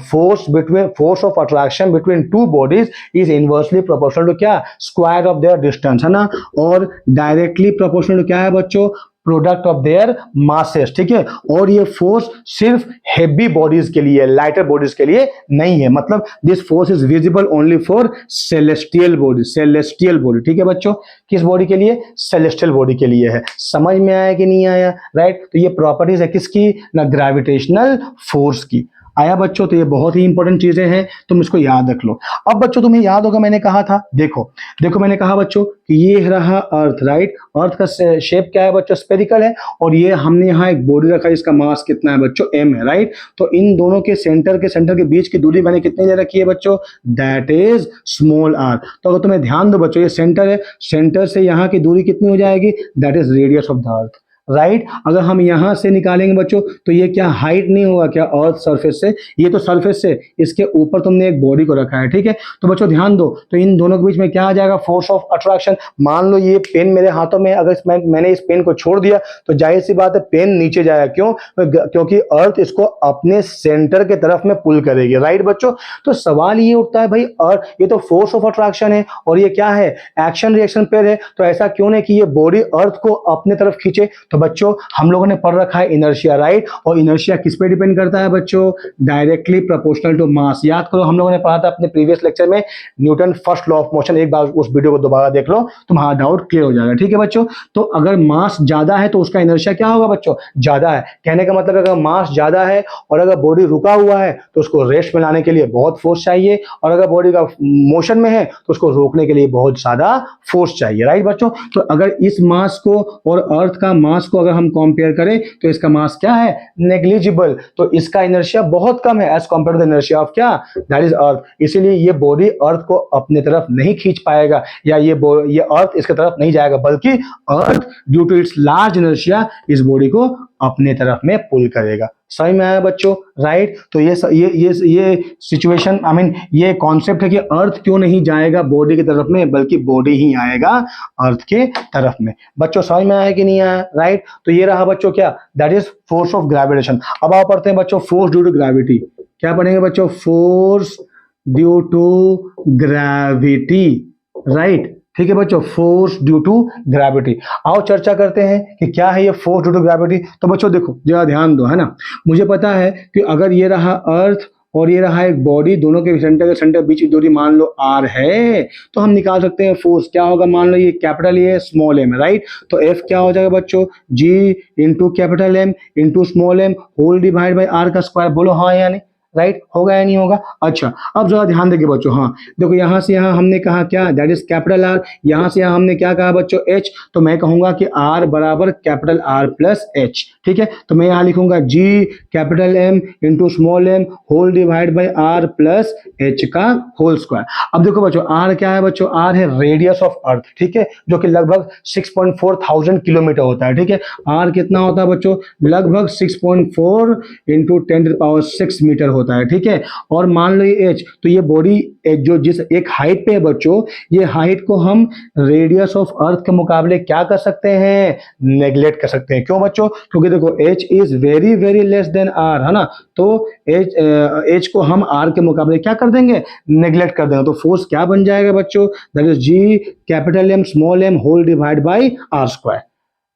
S1: force of attraction between two bodies is inversely proportional to क्या, स्क्वायर ऑफ देयर डिस्टेंस, है ना। और डायरेक्टली प्रोपोर्शनल टू क्या है बच्चों, प्रोडक्ट ऑफ देयर मासेस, ठीक है। और ये फोर्स सिर्फ हेवी बॉडीज के लिए, लाइटर बॉडीज के लिए नहीं है, मतलब this force is visible only for celestial body, ठीक है बच्चों। किस बॉडी के लिए, सेलेस्टियल बॉडी के लिए है। समझ में आया कि नहीं आया, राइट। तो ये प्रॉपर्टीज है किसकी, ना ग्रेविटेशनल फोर्स की। आया बच्चों? तो ये बहुत ही इंपॉर्टेंट चीजें हैं, तुम इसको याद रख लो। अब बच्चों तुम्हें याद होगा मैंने कहा था, देखो देखो मैंने कहा बच्चों कि ये रहा अर्थ, राइट। अर्थ का शेप क्या है बच्चों? स्फेरिकल है। और ये हमने यहाँ एक बॉडी रखा है, इसका मास कितना है बच्चों? m है, राइट। तो इन दोनों के सेंटर के बीच की दूरी मैंने कितनी ले रखी है बच्चों? That is small r। तो अगर तुम्हें ध्यान दो बच्चों, ये सेंटर है, सेंटर से यहाँ की दूरी कितनी हो जाएगी? That is radius of the earth, right. अगर हम यहां से निकालेंगे बच्चों तो ये क्या हाइट नहीं होगा क्या अर्थ सरफेस से? ये तो सरफेस से, इसके ऊपर तुमने एक बॉडी को रखा है, ठीक है। तो बच्चों ध्यान दो, तो इन दोनों के बीच में क्या आ जाएगा? Force of attraction. मान लो ये पेन मेरे हाथों में, अगर मैंने इस पेन को छोड़ दिया तो जाहिर सी बात है पेन नीचे जाएगा। क्यों? क्योंकि अर्थ इसको अपने सेंटर के तरफ में पुल करेगी, राइट बच्चों। तो सवाल ये उठता है भाई, अर्थ ये तो फोर्स ऑफ अट्रैक्शन है और ये क्या है? एक्शन रिएक्शन पेयर है। तो ऐसा क्यों नहीं कि ये बॉडी अर्थ को अपने तरफ खींचे? तो बच्चों हम लोगों ने पढ़ रखा है इनर्शिया, राइट। और इनर्शिया किस पे डिपेंड करता है बच्चों? Directly proportional to mass. याद करो हम लोगों ने पढ़ा था अपने प्रीवियस लेक्चर में Newton first law of motion, एक बार उस वीडियो को दोबारा देख लो, तुम्हारा डाउट क्लियर हो जाएगा, ठीक है बच्चों। तो अगर मास ज्यादा है तो उसका इनर्शिया क्या होगा बच्चों? ज्यादा है। कहने का मतलब अगर मास ज्यादा है और अगर बॉडी रुका हुआ है तो उसको रेस्ट में लाने के लिए बहुत फोर्स चाहिए, और अगर बॉडी का मोशन में है तो उसको रोकने के लिए बहुत ज्यादा फोर्स चाहिए, राइट बच्चों। तो अगर इस मास को और अर्थ का मास को अगर हम कंपेयर करें तो इसका मास क्या है? नेग्लिजिबल। तो इसका इनर्शिया बहुत कम है as compare to the inertia of क्या? That is earth. इसीलिए ये बॉडी अर्थ को अपने तरफ नहीं खींच पाएगा, या ये अर्थ इसके तरफ नहीं जाएगा, बल्कि earth due to its large inertia इस बॉडी को अपने तरफ में पुल करेगा। समझ में आया बच्चों, राइट। तो ये सिचुएशन, आई मीन ये कॉन्सेप्ट है कि अर्थ क्यों नहीं जाएगा बॉडी की तरफ में, बल्कि बॉडी ही आएगा अर्थ के तरफ में। बच्चों समझ में आया कि नहीं आया, राइट। तो ये रहा बच्चों क्या? That is force of gravitation. अब आप पढ़ते हैं बच्चों फोर्स ड्यू टू ग्रेविटी। क्या पढ़ेंगे बच्चों? Force due to gravity, right. ठीक है बच्चों, फोर्स ड्यू टू ग्रेविटी। आओ चर्चा करते हैं कि क्या है ये फोर्स ड्यू टू ग्रेविटी। तो बच्चों देखो जरा ध्यान दो, है ना। मुझे पता है कि अगर ये रहा अर्थ और ये रहा एक बॉडी, दोनों के सेंटर बीच की दूरी मान लो r है, तो हम निकाल सकते हैं फोर्स क्या होगा। मान लो ये capital A small m, right. तो F क्या हो जाएगा बच्चों? G into capital M into small m whole divide by r का स्क्वायर। बोलो हाँ या नहीं, राइट। होगा या नहीं होगा? अच्छा अब जरा ध्यान देंगे बच्चों। हाँ देखो यहां से यहां हमने कहा क्या? That is capital R. यहां से यहां हमने क्या कहा बच्चों? एच। तो मैं कहूंगा कि आर बराबर कैपिटल आर प्लस एच, ठीक है। तो मैं यहां लिखूंगा G capital M into small m whole divide by R plus H का होल स्क्वायर। अब देखो बच्चों आर क्या है बच्चों? आर है रेडियस ऑफ अर्थ, ठीक है, जो कि लगभग 6.4 थाउजेंड किलोमीटर होता है, ठीक है। आर कितना होता है बच्चों? लगभग 6.4 इंटू 10⁶ मीटर होता है, ठीक है। और मान लो ये एच, तो ये बॉडी जो जिस एक हाइट पे है बच्चों, ये हाइट को हम रेडियस ऑफ अर्थ के मुकाबले क्या कर सकते हैं? नेग्लेक्ट कर सकते हैं। क्यों बच्चों? क्योंकि देखो H is very very less than R, है ना। तो एच को हम आर के मुकाबले क्या कर देंगे? नेग्लेक्ट कर देंगे। तो फोर्स क्या बन जाएगा बच्चों? That is G capital M small m whole divide by R square.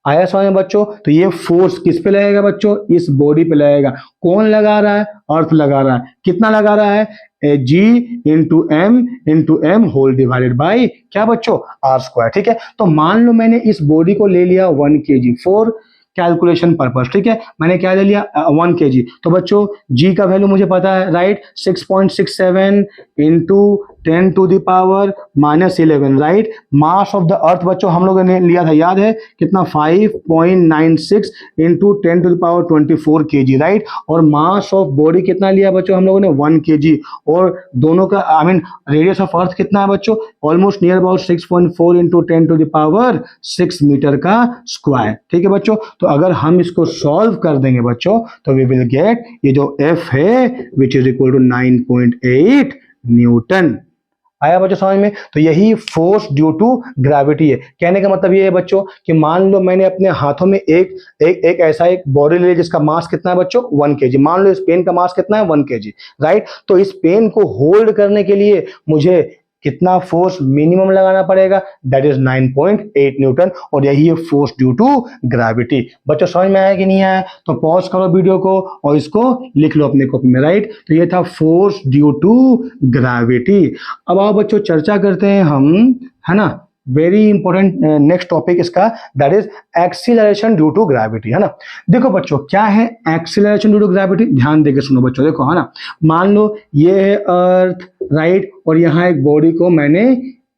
S1: आया समझ में बच्चों? तो ये फोर्स किस पे लगेगा बच्चों? इस बॉडी पे लगेगा। कौन लगा रहा है? अर्थ लगा रहा है। कितना लगा रहा है? G into M whole divided by क्या बच्चों? आर स्क्वायर, ठीक है। तो मान लो मैंने इस बॉडी को ले लिया 1 kg फॉर कैलकुलेशन पर्पस, ठीक है। मैंने क्या ले लिया? 1 kg। तो बच्चों जी का वैल्यू मुझे पता है, right. 6.67 into 10⁻⁻11, right. Mass of the earth बच्चों हम लोगों ने लिया था, याद है कितना? 5.96 इंटू 10⁻24 kg, राइट। और मास ऑफ बॉडी कितना लिया बच्चों हम लोगों ने? 1 kg। और दोनों का I mean radius of earth कितना है बच्चों? ऑलमोस्ट नियर अबाउट 6.4 इंटू 10⁻6 मीटर का स्क्वायर, ठीक है बच्चों। तो अगर हम इसको सॉल्व कर देंगे बच्चों तो वी विल गेट ये जो F है which is equal to 9.8 newton. आया बच्चों समझ में? तो यही फोर्स ड्यू टू ग्रेविटी है। कहने का मतलब ये है बच्चों कि मान लो मैंने अपने हाथों में एक ऐसा एक बॉडी ले जिसका मास कितना है बच्चों? 1 kg। मान लो इस पेन का मास कितना है? 1 kg, राइट। तो इस पेन को होल्ड करने के लिए मुझे कितना फोर्स मिनिमम लगाना पड़ेगा? That is 9.8 Newton. और यही है फोर्स ड्यू टू ग्रेविटी। बच्चों समझ में आया कि नहीं आया? तो पॉज करो वीडियो को और इसको लिख लो अपने कॉपी में, राइट। तो ये था फोर्स ड्यू टू ग्रेविटी। अब आओ बच्चों चर्चा करते हैं हम, है ना, वेरी इंपॉर्टेंट नेक्स्ट टॉपिक इसका, that is acceleration due to gravity, है ना। देखो बच्चों क्या है एक्सीलरेशन ड्यू टू ग्रेविटी, ध्यान देके सुनो बच्चों, देखो है ना, मान लो ये है अर्थ, राइट, और यहाँ एक बॉडी को मैंने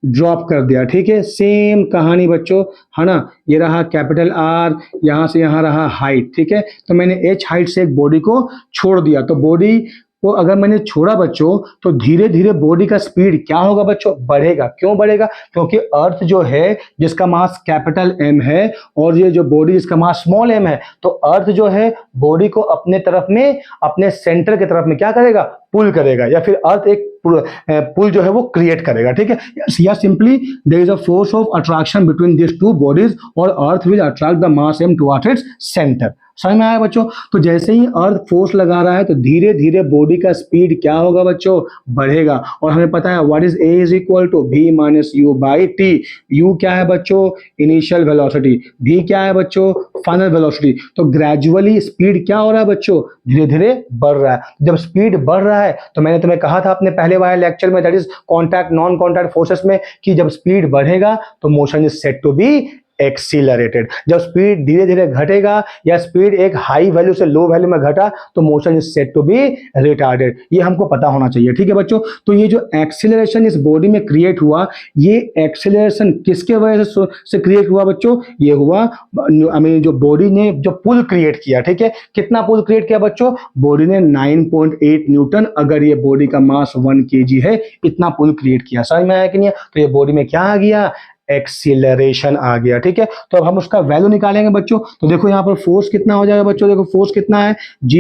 S1: ड्रॉप कर दिया, ठीक है, सेम कहानी बच्चों, है ना, ये रहा कैपिटल आर, यहाँ से यहाँ रहा हाइट, ठीक है, तो मैंने एच हाइट से एक बॉडी को छोड़ दिया, तो बॉडी को अगर मैंने छोड़ा बच्चों तो धीरे धीरे बॉडी का स्पीड क्या होगा बच्चों, बढ़ेगा। क्यों बढ़ेगा? क्योंकि अर्थ जो है जिसका मास कैपिटल एम है और ये जो बॉडी जिसका मास स्मॉल एम है, तो अर्थ जो है बॉडी को अपने तरफ में, अपने सेंटर की तरफ में क्या करेगा, पुल करेगा, या फिर अर्थ एक पुल जो है वो क्रिएट करेगा, ठीक है, या simply there is a force of attraction between this two bodies और earth will attract the mass M towards its centre. समझ में आया बच्चों? तो जैसे ही अर्थ फोर्स लगा रहा है तो धीरे धीरे बॉडी का स्पीड क्या होगा बच्चों, बढ़ेगा। और हमें पता है what is a is equal to v minus u by t. U क्या है बच्चों, इनिशियल वेलोसिटी, v क्या है बच्चों, फाइनल वेलोसिटी। तो ग्रेजुअली स्पीड क्या हो रहा है बच्चों, धीरे धीरे बढ़ रहा है। जब स्पीड बढ़ रहा है तो मैंने तुम्हें कहा था अपने पहले वाले लेक्चर में, that is contact non contact forces में, कि जब स्पीड बढ़ेगा तो motion is said to be accelerated. जब स्पीड धीरे धीरे घटेगा या स्पीड एक हाई वैल्यू से लो वैल्यू में घटा तो motion is said to be retarded. ये हमको पता होना चाहिए, ठीक है बच्चों। तो ये जो एक्सीलरेशन इस बॉडी में क्रिएट हुआ, ये एक्सीलरेशन किसके वजह से क्रिएट हुआ बच्चों, ये हुआ जो बॉडी ने जो पुल क्रिएट किया, ठीक है। कितना पुल क्रिएट किया बच्चों, बॉडी ने 9.8 न्यूटन, अगर ये बॉडी का मास 1 kg है, इतना पुल क्रिएट किया। समझ में आया कि नहीं? तो ये बॉडी में क्या आ गया, एक्सीलरेशन आ गया, ठीक है। तो अब हम उसका वैल्यू निकालेंगे बच्चों। तो देखो यहाँ पर फोर्स कितना हो जाएगा बच्चों, देखो फोर्स कितना है, G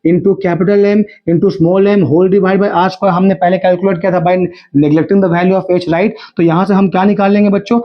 S1: into capital M into small m whole divide by R square. हमने पहले कैलकुलेट किया था by neglecting the value of H, right. तो यहाँ से हम क्या निकाल लेंगे बच्चों,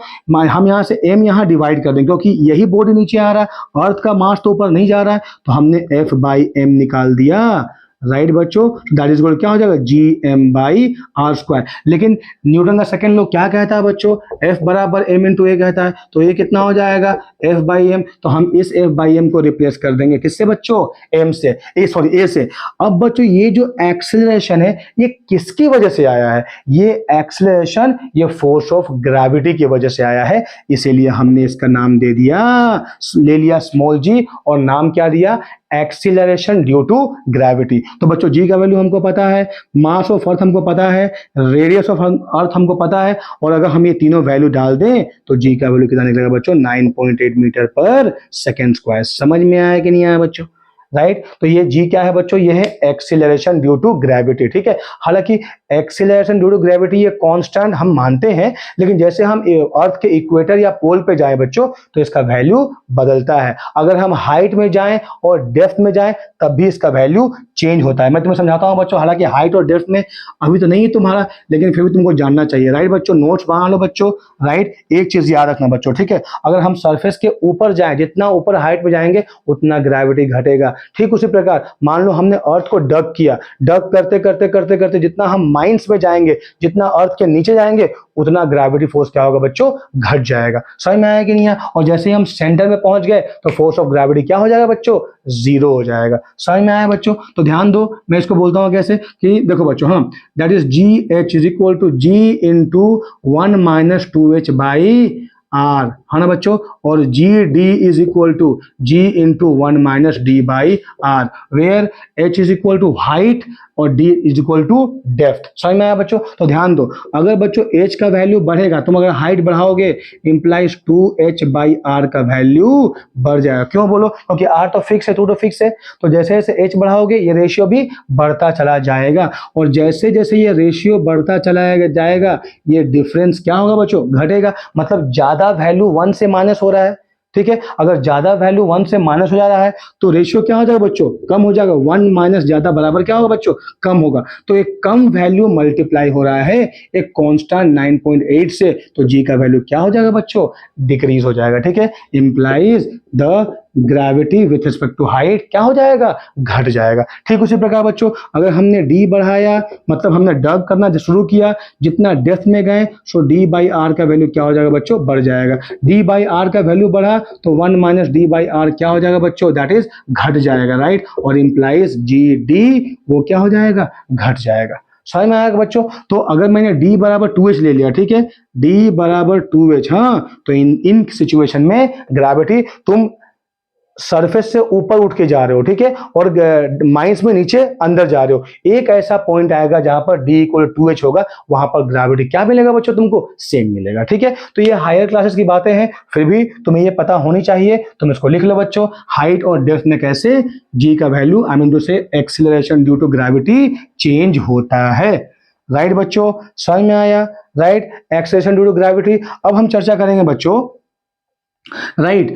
S1: हम यहाँ से एम यहाँ डिवाइड कर देंगे, क्योंकि यही बॉडी नीचे आ रहा है, अर्थ का मास तो ऊपर नहीं जा रहा है, तो हमने एफ बाई एम निकाल दिया, राइट बच्चों। दैट इज इक्वल क्या हो जाएगा, G M by R square. लेकिन न्यूटन का सेकंड लॉ क्या कहता है बच्चों, एफ बराबर एम इंटू ए कहता है, तो ये कितना हो जाएगा, एफ बाई एम। तो हम इस एफ बाई एम को रिप्लेस कर देंगे किससे बच्चों, एम से, ए से। अब बच्चों ये जो एक्सेलरेशन है ये किसकी वजह से आया है, ये एक्सेलरेशन ये फोर्स ऑफ ग्रेविटी की वजह से आया है, इसीलिए हमने इसका नाम दे दिया, ले लिया स्मॉल जी, और नाम क्या दिया, एक्सीलरेशन ड्यू टू ग्रेविटी। तो बच्चों जी का वैल्यू हमको पता है, मास ऑफ अर्थ हमको पता है, रेडियस ऑफ अर्थ हमको पता है, और अगर हम ये तीनों वैल्यू डाल दें तो जी का वैल्यू कितना निकलेगा बच्चों, 9.8 मीटर पर सेकेंड स्क्वायर। समझ में आया कि नहीं आया बच्चों, राइट। तो ये जी क्या है बच्चों, ये है एक्सीलरेशन ड्यू टू ग्रेविटी, ठीक है। हालांकि एक्सीलरेशन ड्यू टू ग्रेविटी ये कांस्टेंट हम मानते हैं, लेकिन जैसे हम अर्थ के इक्वेटर या पोल पे जाएं बच्चों तो इसका वैल्यू बदलता है। अगर हम हाइट में जाएं और डेप्थ में जाएं तब भी इसका वैल्यू चेंज होता है। मैं तुम्हें समझाता हूं बच्चों, हालांकि हाइट और डेप्थ में अभी तो नहीं है तुम्हारा, लेकिन फिर भी तुमको जानना चाहिए, राइट बच्चों। नोट्स बना लो बच्चों, राइट। एक चीज याद रखना बच्चों, ठीक है, अगर हम सरफेस के ऊपर जाएं, जितना ऊपर हाइट में जाएंगे उतना ग्रेविटी घटेगा। ठीक उसी प्रकार मान लो हमने अर्थ को डग किया, डग करते करते करते करते जितना हम माइंस में जाएंगे, जितना अर्थ के नीचे जाएंगे, उतना ग्रेविटी फोर्स क्या होगा बच्चों, घट जाएगा। समझ में आया कि नहीं है? और जैसे ही हम सेंटर में पहुंच गए तो फोर्स ऑफ ग्रेविटी क्या हो जाएगा बच्चों, जीरो हो जाएगा। समझ में आया बच्चों? तो ध्यान दो, मैं इसको बोलता हूं कैसे, कि देखो बच्चों, हाँ, that is G H is equal to G into 1 minus 2h by R, है ना बच्चों। और G D is equal to G into 1 minus D by R, where H is equal to height और D is equal to depth. समझ में आया बच्चों? तो ध्यान दो, अगर बच्चों एच का वैल्यू बढ़ेगा, तुम अगर हाइट बढ़ाओगे इंप्लाइज 2h बाई आर का वैल्यू बढ़ जाएगा। क्यों बोलो? क्योंकि आर तो फिक्स है, टू तो फिक्स है, तो जैसे जैसे एच बढ़ाओगे ये रेशियो भी बढ़ता चला जाएगा, और जैसे जैसे ये रेशियो बढ़ता चला जाएगा ये डिफरेंस क्या होगा बच्चों, घटेगा। मतलब ज्यादा वैल्यू 1 से माइनस हो रहा है, ठीक है। अगर ज्यादा वैल्यू 1 से माइनस हो जा रहा है तो रेशियो क्या हो जाएगा बच्चों, कम हो जाएगा। 1 माइनस ज्यादा बराबर क्या होगा बच्चों, कम होगा। तो एक कम वैल्यू मल्टीप्लाई हो रहा है एक कांस्टेंट 9.8 से, तो जी का वैल्यू क्या हो जाएगा बच्चों, डिक्रीज हो जाएगा, ठीक है। Implies the gravity with respect to height क्या हो जाएगा, घट जाएगा। ठीक उसी प्रकार बच्चों, अगर हमने डी बढ़ाया, मतलब हमने डग करना शुरू किया, जितना डेप्थ में गए, सो डी बाई आर का वैल्यू क्या हो जाएगा बच्चों, बढ़ जाएगा। डी बाई आर का वैल्यू बढ़ा तो 1 माइनस डी बाई आर क्या हो जाएगा बच्चों, दैट इज घट जाएगा, राइट। और इंप्लाइज जी डी वो क्या हो जाएगा, घट जाएगा। समझ में आएगा बच्चों। तो अगर मैंने d बराबर 2h ले लिया, ठीक है, d बराबर 2h, हाँ, तो इन सिचुएशन में ग्रेविटी, तुम सरफेस से ऊपर उठ के जा रहे हो, ठीक है, और माइनस में नीचे अंदर जा रहे हो, एक ऐसा पॉइंट आएगा जहां पर d इक्वल 2h होगा, वहां पर ग्रेविटी क्या मिलेगा बच्चों, तुमको सेम मिलेगा, ठीक है। तो ये हायर क्लासेस की बातें हैं, फिर भी तुम्हें ये पता होनी चाहिए, तुम इसको लिख लो बच्चों। हाइट और डेप्थ में कैसे g का value, I mean to say acceleration due to gravity change होता है, राइट बच्चों, समझ में आया, right, acceleration due to gravity. अब हम चर्चा करेंगे बच्चों, right,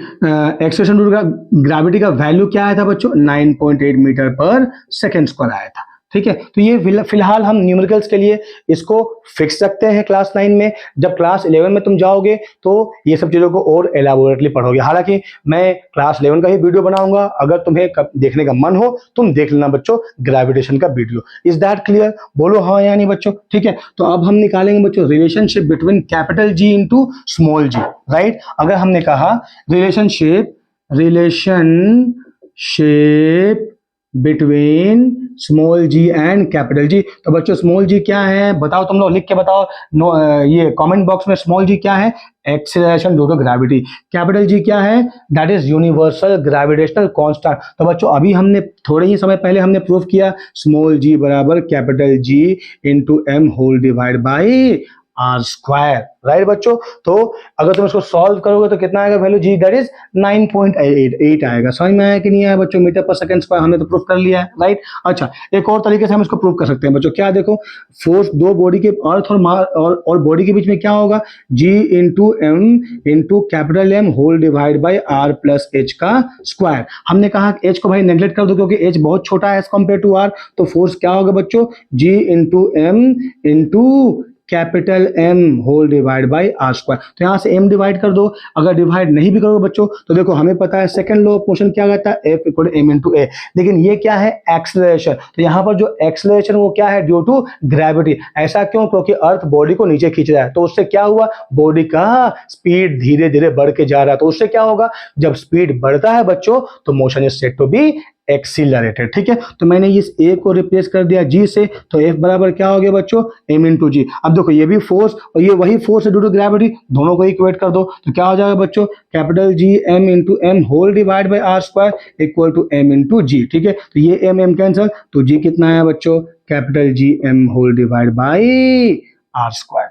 S1: acceleration due to gravity का वैल्यू क्या आया था बच्चों, 9.8 मीटर पर सेकेंड स्क्वायर आया था, ठीक है। तो ये फिलहाल हम न्यूमेरिकल्स के लिए इसको फिक्स रखते हैं क्लास 9 में। जब क्लास 11 में तुम जाओगे तो ये सब चीजों को और एलाबोरेटली पढ़ोगे, हालांकि मैं क्लास 11 का ही वीडियो बनाऊंगा, अगर तुम्हें देखने का मन हो तुम देख लेना बच्चों ग्रेविटेशन का वीडियो। इज दैट क्लियर, बोलो हाँ या नहीं बच्चों, ठीक है। तो अब हम निकालेंगे बच्चों relationship between capital G into small G, right. अगर हमने कहा relationship between small G and capital G, तो बच्चों स्मॉल जी क्या है बताओ, तुम लोग लिख के बताओ, ये कमेंट बॉक्स में। स्मॉल जी क्या है, acceleration due to gravity. Capital G क्या है, that is universal gravitational constant. तो बच्चों अभी हमने थोड़े ही समय पहले हमने प्रूव किया स्मॉल जी बराबर capital G into M whole divide by R square, right बच्चों। तो अगर तुम इसको सॉल्व करोगे तो कितना आएगा वैल्यू जी, दैट इज 9.8 आएगा। समझ में आया कि नहीं आया बच्चों, मीटर पर सेकंड स्क्वायर हमने तो प्रूफ कर लिया है, राइट। अच्छा, एक और तरीके से हम इसको प्रूव कर सकते हैं बच्चों, क्या देखो, फोर्स दो बॉडी के अर्थ और बॉडी के बीच में क्या होगा, G into M into capital M whole divide by R plus H का स्क्वायर। हमने कहा एच को भाई नेग्लेक्ट कर दो क्योंकि एच बहुत छोटा है एज कंपेयर टू आर, तो फोर्स क्या होगा बच्चों, G into M into capital M whole divide by R square. तो यहां से एम डिवाइड कर दो, अगर डिवाइड नहीं भी करोगे बच्चों तो देखो हमें पता है सेकंड लॉ ऑफ मोशन क्या कहता है, एफ इक्वल एम इंटू ए, लेकिन ये क्या है एक्सेलरेशन। तो यहां पर जो एक्सेलरेशन वो क्या है, ड्यू टू ग्रेविटी। ऐसा क्यों, क्योंकि अर्थ बॉडी को नीचे खींच रहा है, तो उससे क्या हुआ, बॉडी का स्पीड धीरे धीरे बढ़ के जा रहा है, तो उससे क्या होगा, जब स्पीड बढ़ता है बच्चों तो motion is said to be accelerated, ठीक है। तो मैंने इस ए को रिप्लेस कर दिया जी से, तो एफ बराबर क्या हो गया बच्चों, एम इंटू जी। अब देखो ये भी फोर्स और ये वही फोर्स है ड्यू टू ग्रेविटी, दोनों को इक्वेट कर दो तो क्या हो जाएगा बच्चों, capital G M into M whole divide by R square equal to M into G, ठीक है। तो ये एम कैंसल, तो जी कितना है बच्चों, capital G M whole divide by R square.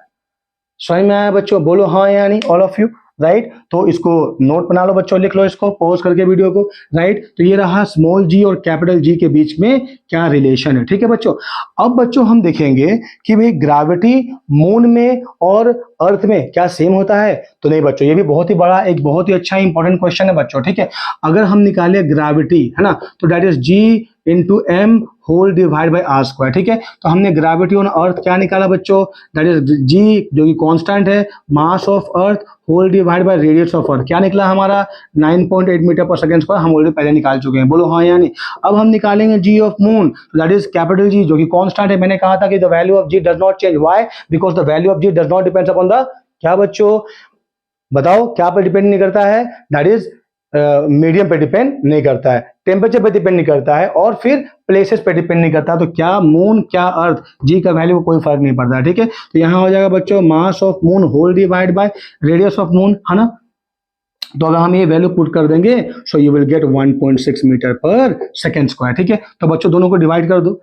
S1: समझ में आया बच्चों, बोलो हाँ या नहीं ऑल ऑफ यू, राइट। तो इसको नोट बना लो बच्चों, लिख लो इसको पॉज करके वीडियो को, राइट। तो ये रहा स्मॉल जी और कैपिटल जी के बीच में क्या रिलेशन है, ठीक है बच्चों। अब बच्चों हम देखेंगे कि भाई ग्रेविटी मून में और अर्थ में क्या सेम होता है, तो नहीं बच्चों, ये भी बहुत ही बड़ा एक बहुत ही अच्छा इंपॉर्टेंट क्वेश्चन है बच्चों, ठीक है। अगर हम निकाले ग्रेविटी, है ना, तो that is G into M whole divide by R square, ठीक है। तो हमने ग्रेविटी ऑन अर्थ क्या निकाला बच्चों, दैट इज जी जो कि कांस्टेंट है, mass of earth whole divide by radius of earth, क्या निकला हमारा 9.8 मीटर पर सेकंड स्क्वायर, हम ऑलरेडी पहले निकाल चुके हैं, बोलो हाँ या नहीं। अब हम निकालेंगे G of moon, that is capital G जो कि कांस्टेंट है, मैंने कहा था कि the value of G does not change, why, because the value of G does not depends upon the, क्या बच्चों बताओ, क्या पर डिपेंड नहीं करता है, दैट इज मीडियम पे डिपेंड नहीं करता है, टेम्परेचर पे डिपेंड नहीं करता है, और फिर प्लेसेस पे डिपेंड नहीं करता। तो क्या मून क्या अर्थ, जी का वैल्यू कोई फर्क नहीं पड़ता है, ठीक है। तो यहां हो जाएगा बच्चों mass of moon whole divide by radius of moon, है ना। तो अगर हम ये वैल्यू पुट कर देंगे so you will get 1.6 metre per second square, ठीक है। तो बच्चों दोनों को डिवाइड कर दो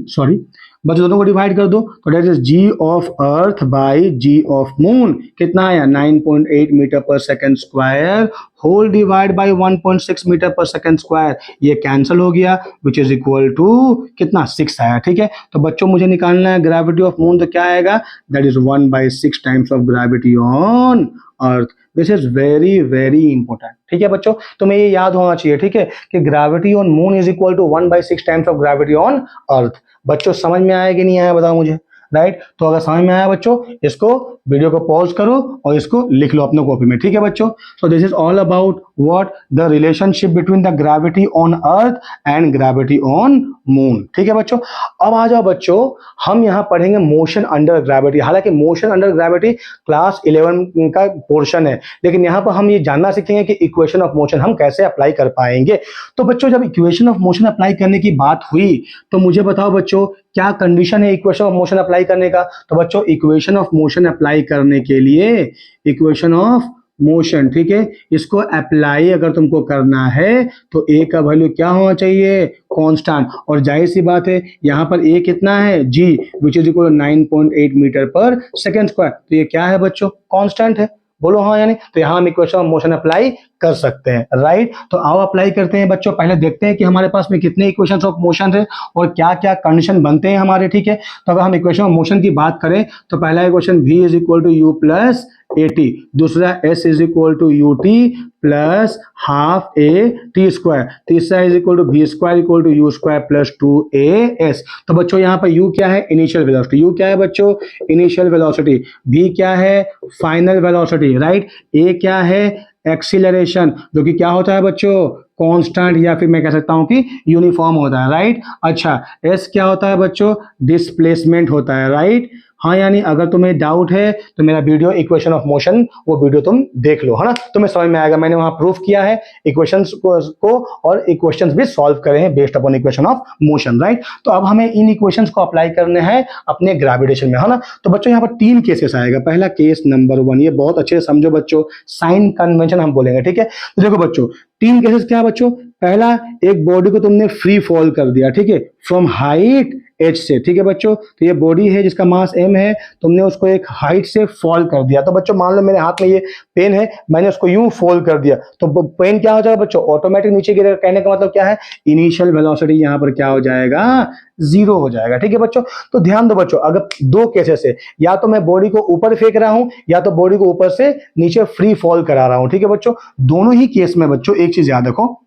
S1: सॉरी बच्चों दोनों को डिवाइड कर दो, तो that is G of earth by G of moon, कितना आया 9.8 metre per second square whole divide by 1.6 metre per second square, ये कैंसिल हो गया विच इज इक्वल टू कितना 6 आया, ठीक है। तो बच्चों मुझे निकालना है ग्रेविटी ऑफ मून, तो क्या आएगा, that is 1/6 times of gravity on earth. This is very very important, ठीक है बच्चों, तुम्हें ये याद होना चाहिए, ठीक है, कि gravity on moon is equal to 1/6 times of gravity on earth. बच्चों समझ में आया कि नहीं आया बताओ मुझे, राइट। तो अगर समझ में आया बच्चों, इसको वीडियो को पॉज करो और इसको लिख लो अपने कॉपी में, ठीक है बच्चों। So this is all about what the relationship between the gravity on earth and gravity on moon, ठीक है बच्चों। अब आ जाओ बच्चों, हम यहाँ पढ़ेंगे मोशन अंडर ग्रेविटी। हालांकि मोशन अंडर ग्रेविटी क्लास 11 का पोर्शन है, लेकिन यहाँ पर हम ये जानना सीखेंगे कि इक्वेशन ऑफ मोशन हम कैसे अप्लाई कर पाएंगे। तो बच्चों जब इक्वेशन ऑफ मोशन अप्लाई करने की बात हुई तो मुझे बताओ बच्चों क्या कंडीशन है इक्वेशन ऑफ मोशन अप्लाई करने का? तो बच्चों इक्वेशन ऑफ मोशन अप्लाई करने के लिए इक्वेशन ऑफ मोशन, ठीक है, इसको अप्लाई अगर तुमको करना है तो ए का वैल्यू क्या होना चाहिए? कांस्टेंट। और जाहिर सी बात है यहाँ पर ए कितना है? जी, विच is equal 9.8 metre per second square. तो ये क्या है बच्चों? कांस्टेंट है। बोलो हाँ यानी। तो यहाँ हम इक्वेशन ऑफ मोशन अप्लाई कर सकते हैं, राइट। तो आओ अप्लाई करते हैं बच्चों। पहले देखते हैं कि हमारे पास में कितने इक्वेशंस ऑफ मोशन है और क्या क्या कंडीशन बनते हैं हमारे, ठीक है। तो अगर हम इक्वेशन ऑफ मोशन की बात करें तो पहला equation v is equal to you plus A T, दूसरा s is equal to U T plus half A T square, तीसरा is equal to v square equal to you square plus 2as। तो बच्चों यहाँ पर u क्या है? Initial velocity. u क्या है बच्चों? Initial velocity. v क्या है? Final velocity, right. a क्या है? एक्सीलरेशन, जो कि क्या होता है बच्चों? कांस्टेंट, या फिर मैं कह सकता हूं कि यूनिफॉर्म होता है, राइट। अच्छा, s क्या होता है बच्चों? डिस्प्लेसमेंट होता है, राइट। हाँ यानी अगर तुम्हें डाउट है तो मेरा वीडियो इक्वेशन ऑफ मोशन, वो वीडियो तुम देख लो, है ना, तुम्हें समझ में आएगा। मैंने वहां प्रूफ किया है इक्वेशंस को और इक्वेशंस भी सॉल्व करे हैं based upon equation of motion, right. तो अब हमें इन इक्वेशंस को अप्लाई करने हैं अपने ग्रेविटेशन में, है ना। तो बच्चों यहाँ पर 3 केसेस आएगा। पहला केस नंबर 1, ये बहुत अच्छे से समझो बच्चों, साइन कन्वेंशन हम बोलेंगे, ठीक है। तो देखो बच्चों 3 केसेस क्या है बच्चों? पहला, एक बॉडी को तुमने फ्री फॉल कर दिया, ठीक है, फ्रॉम हाइट एच से, ठीक है बच्चों। तो ये बॉडी है जिसका मास m है, तुमने उसको एक हाइट से फॉल कर दिया। तो बच्चों मान लो मेरे हाथ में ये पेन है, मैंने उसको यूं फॉल कर दिया, तो पेन क्या हो जाएगा बच्चों? ऑटोमेटिक नीचे गिरेगा। कहने का मतलब क्या है? इनिशियल वेलोसिटी यहाँ पर क्या हो जाएगा? 0 हो जाएगा, ठीक है बच्चों। तो ध्यान दो बच्चों, अगर 2 केसेस है, या तो मैं बॉडी को ऊपर फेंक रहा हूं या तो बॉडी को ऊपर से नीचे फ्री फॉल करा रहा हूं, ठीक है बच्चों। दोनों ही केस में बच्चों एक चीज याद रखो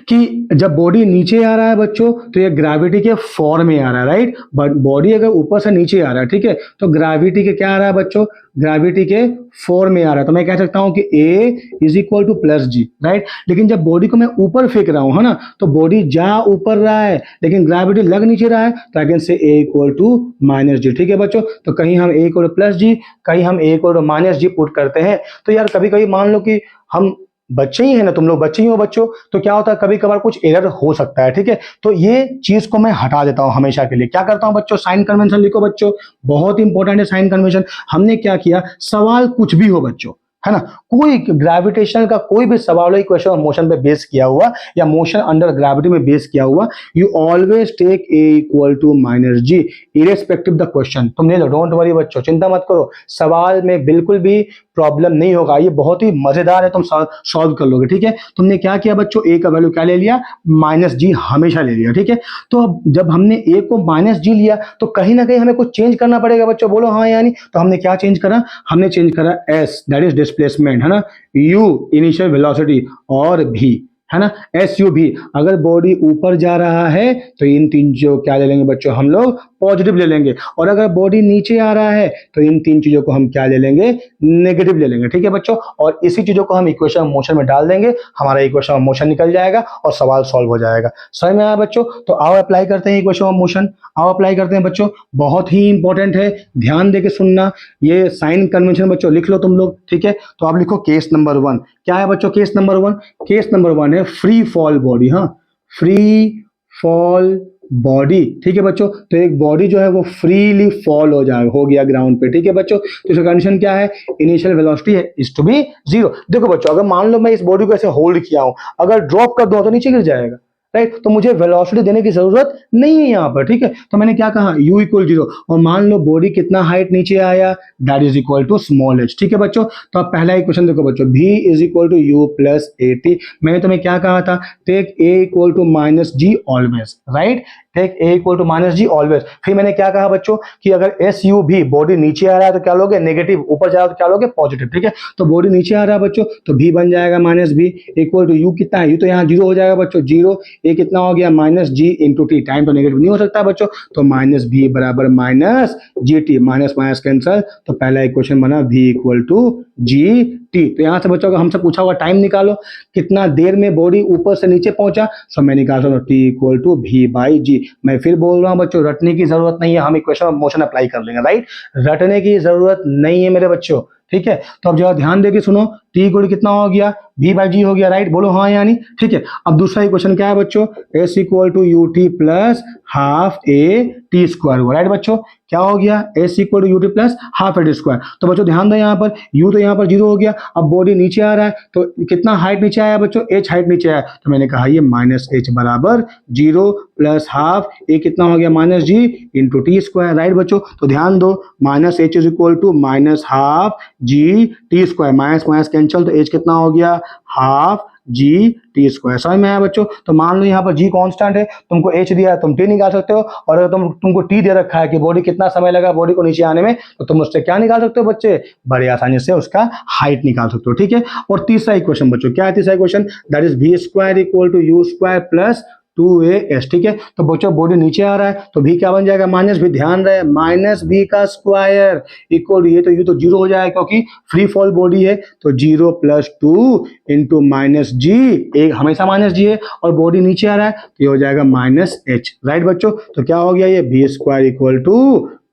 S1: कि जब बॉडी नीचे आ रहा है बच्चों तो ये ग्रेविटी के फॉर्म में आ रहा है, राइट। बट बॉडी अगर ऊपर से नीचे आ रहा है, ठीक है, तो ग्रेविटी के क्या आ रहा है बच्चों? ग्रेविटी के फॉर्म में आ रहा है। तो मैं कह सकता हूं कि a is equal to plus G, right. लेकिन जब बॉडी को मैं ऊपर फेंक रहा हूं, है ना, तो बॉडी जा ऊपर रहा है लेकिन ग्रेविटी लग नीचे रहा है, तो अगेन से a equal to minus G, ठीक है बच्चों। तो कहीं हम a equal to plus G, कहीं हम a equal to minus G put करते हैं। तो यार कभी कभी मान लो कि हम बच्चे ही है ना, तुम लोग बच्चे ही हो बच्चों, तो क्या होता है कभी कभार कुछ एरर हो सकता है, ठीक है। तो ये चीज को मैं हटा देता हूं हमेशा के लिए। क्या करता हूं बच्चों? साइन कन्वेंशन लिखो बच्चों, बहुत इंपॉर्टेंट है साइन कन्वेंशन। हमने क्या किया? सवाल कुछ भी हो बच्चों, है ना, कोई ग्रेविटेशनल का कोई भी सवाल हो इक्वेशन ऑफ मोशन पे बेस किया हुआ या मोशन अंडर ग्रेविटी में बेस किया हुआ, you always take a equal to minus G irrespective the question. तुम ले लो, डोंट वरी बच्चों, चिंता मत करो, सवाल में बिल्कुल भी प्रॉब्लम नहीं होगा। ये बहुत ही मजेदार है, तुम सॉल्व कर लोगे, ठीक है। तुमने क्या किया बच्चों? ए का वैल्यू क्या ले लिया? माइनस जी हमेशा ले लिया, ठीक है। तो अब जब हमने ए को माइनस जी लिया तो कहीं ना कहीं हमें कुछ चेंज करना पड़ेगा बच्चों, बोलो हाँ यानी। तो हमने क्या चेंज करा? हमने चेंज करा एस, दैट इज डिस्प्लेसमेंट, है ना, यू इनिशियल वेलोसिटी, और भी, है ना, एस यू भी। अगर बॉडी ऊपर जा रहा है तो इन 3 चीजों क्या ले लेंगे बच्चों? हम लोग पॉजिटिव ले लेंगे। और अगर बॉडी नीचे आ रहा है तो इन 3 चीजों को हम क्या ले लेंगे? नेगेटिव ले लेंगे, ठीक है बच्चों। और इसी चीजों को हम इक्वेशन ऑफ मोशन में डाल देंगे, हमारा इक्वेशन ऑफ मोशन निकल जाएगा और सवाल सॉल्व हो जाएगा। समझ में आया बच्चों? तो आओ अप्लाई करते हैं इक्वेशन ऑफ मोशन, आओ अप्लाई करते हैं बच्चों। बहुत ही इंपॉर्टेंट है, ध्यान देके सुनना। ये साइन कन्वेंशन बच्चों लिख लो तुम लोग, ठीक है। तो आप लिखो केस नंबर 1। क्या है बच्चों केस नंबर 1? केस नंबर 1 है फ्री फॉल बॉडी, हाँ, फ्री फॉल बॉडी, ठीक है बच्चों। तो एक बॉडी जो है वो फ्रीली फॉल हो गया ग्राउंड पे, ठीक है बच्चों। तो इसका कंडीशन क्या है? इनिशियल वेलोसिटी है इज टू बी 0। देखो बच्चों, अगर मान लो मैं इस बॉडी को ऐसे होल्ड किया हूं, अगर ड्रॉप कर दूं तो नीचे गिर जाएगा, राइट। तो मुझे वेलोसिटी देने की जरूरत नहीं है यहाँ पर, ठीक है। तो मैंने क्या कहा? u equal 0। और मान लो बॉडी कितना हाइट नीचे आया, that is equal to small h, ठीक है बच्चों। तो आप पहला इक्वेशन देखो बच्चों, v is equal to you plus A t. मैंने तुम्हें क्या कहा था? Take a equal to minus G always, right, take a equal to minus G always. फिर मैंने क्या कहा बच्चों कि अगर एस यू भी, बॉडी नीचे आ रहा है तो क्या लोगे? नेगेटिव, ऊपर जा रहा है तो क्या लोगे? पॉजिटिव, ठीक है। तो बॉडी नीचे आ रहा है बच्चों तो v बन जाएगा minus b equal to u कितना है? यू तो यहाँ 0 हो जाएगा बच्चों, 0, a कितना हो गया? Minus G into T. Time तो नेगेटिव नहीं हो सकता बच्चों, तो माइनस b बराबर minus G T, minus minus cancel. तो पहला इक्वेशन बना v equal to G T. तो यहां से बच्चों का हमसे पूछा हुआ टाइम निकालो, कितना देर में बॉडी ऊपर से नीचे पहुंचा। सो मैं निकालता हूं T equal to V by G. मैं फिर बोल रहा हूं बच्चों, रटने की जरूरत नहीं है, हम इक्वेशन ऑफ मोशन अप्लाई कर लेंगे, राइट। रटने की जरूरत नहीं है मेरे बच्चों, ठीक है। तो अब जरा ध्यान देके सुनो, टी इक्वल कितना हो गया, v बाई जी हो गया, राइट, बोलो हाँ या नहीं, ठीक है। अब दूसरा इक्वेशन क्या है बच्चों, s equal to U T plus half A T square हुआ, राइट बच्चों, क्या हो गया, s equal to U T plus half A T square. तो बच्चों ध्यान दो यहाँ पर u तो यहाँ पर 0 हो गया, अब बॉडी नीचे आ रहा है तो कितना हाइट नीचे आया बच्चों, h हाइट नीचे आया, तो मैंने कहा ये माइनस h बराबर 0 प्लस हाफ ए कितना हो गया minus G into T square, right बच्चों। तो ध्यान दो minus H is equal to minus half G T square, minus minus cancel, तो एच कितना हो गया हाफ जी टी स्क्वायर, समझ में आया बच्चों। तो मान लो यहाँ पर जी कांस्टेंट है, तुमको एच दिया है, तुम टी निकाल सकते हो, और अगर तुमको टी दे रखा है कि बॉडी कितना समय लगा बॉडी को नीचे आने में, तो तुम उससे क्या निकाल सकते हो बच्चे, बड़े आसानी से उसका हाइट निकाल सकते हो, ठीक है। और तीसरा इक्वेशन बच्चों, क्या है तीसरा equation, that is v square equal to you square plus 2as, ठीक है। तो बच्चों बॉडी नीचे आ रहा है तो भी क्या बन जाएगा माइनस भी, ध्यान रहे माइनस बी का स्क्वायर इक्वल ये तो 0 हो जाएगा क्योंकि फ्री फॉल बॉडी है, तो 0 प्लस 2 इंटू माइनस जी, एक हमेशा माइनस जी है और बॉडी नीचे आ रहा है तो ये हो जाएगा माइनस एच, राइट बच्चों। तो क्या हो गया ये B square equal to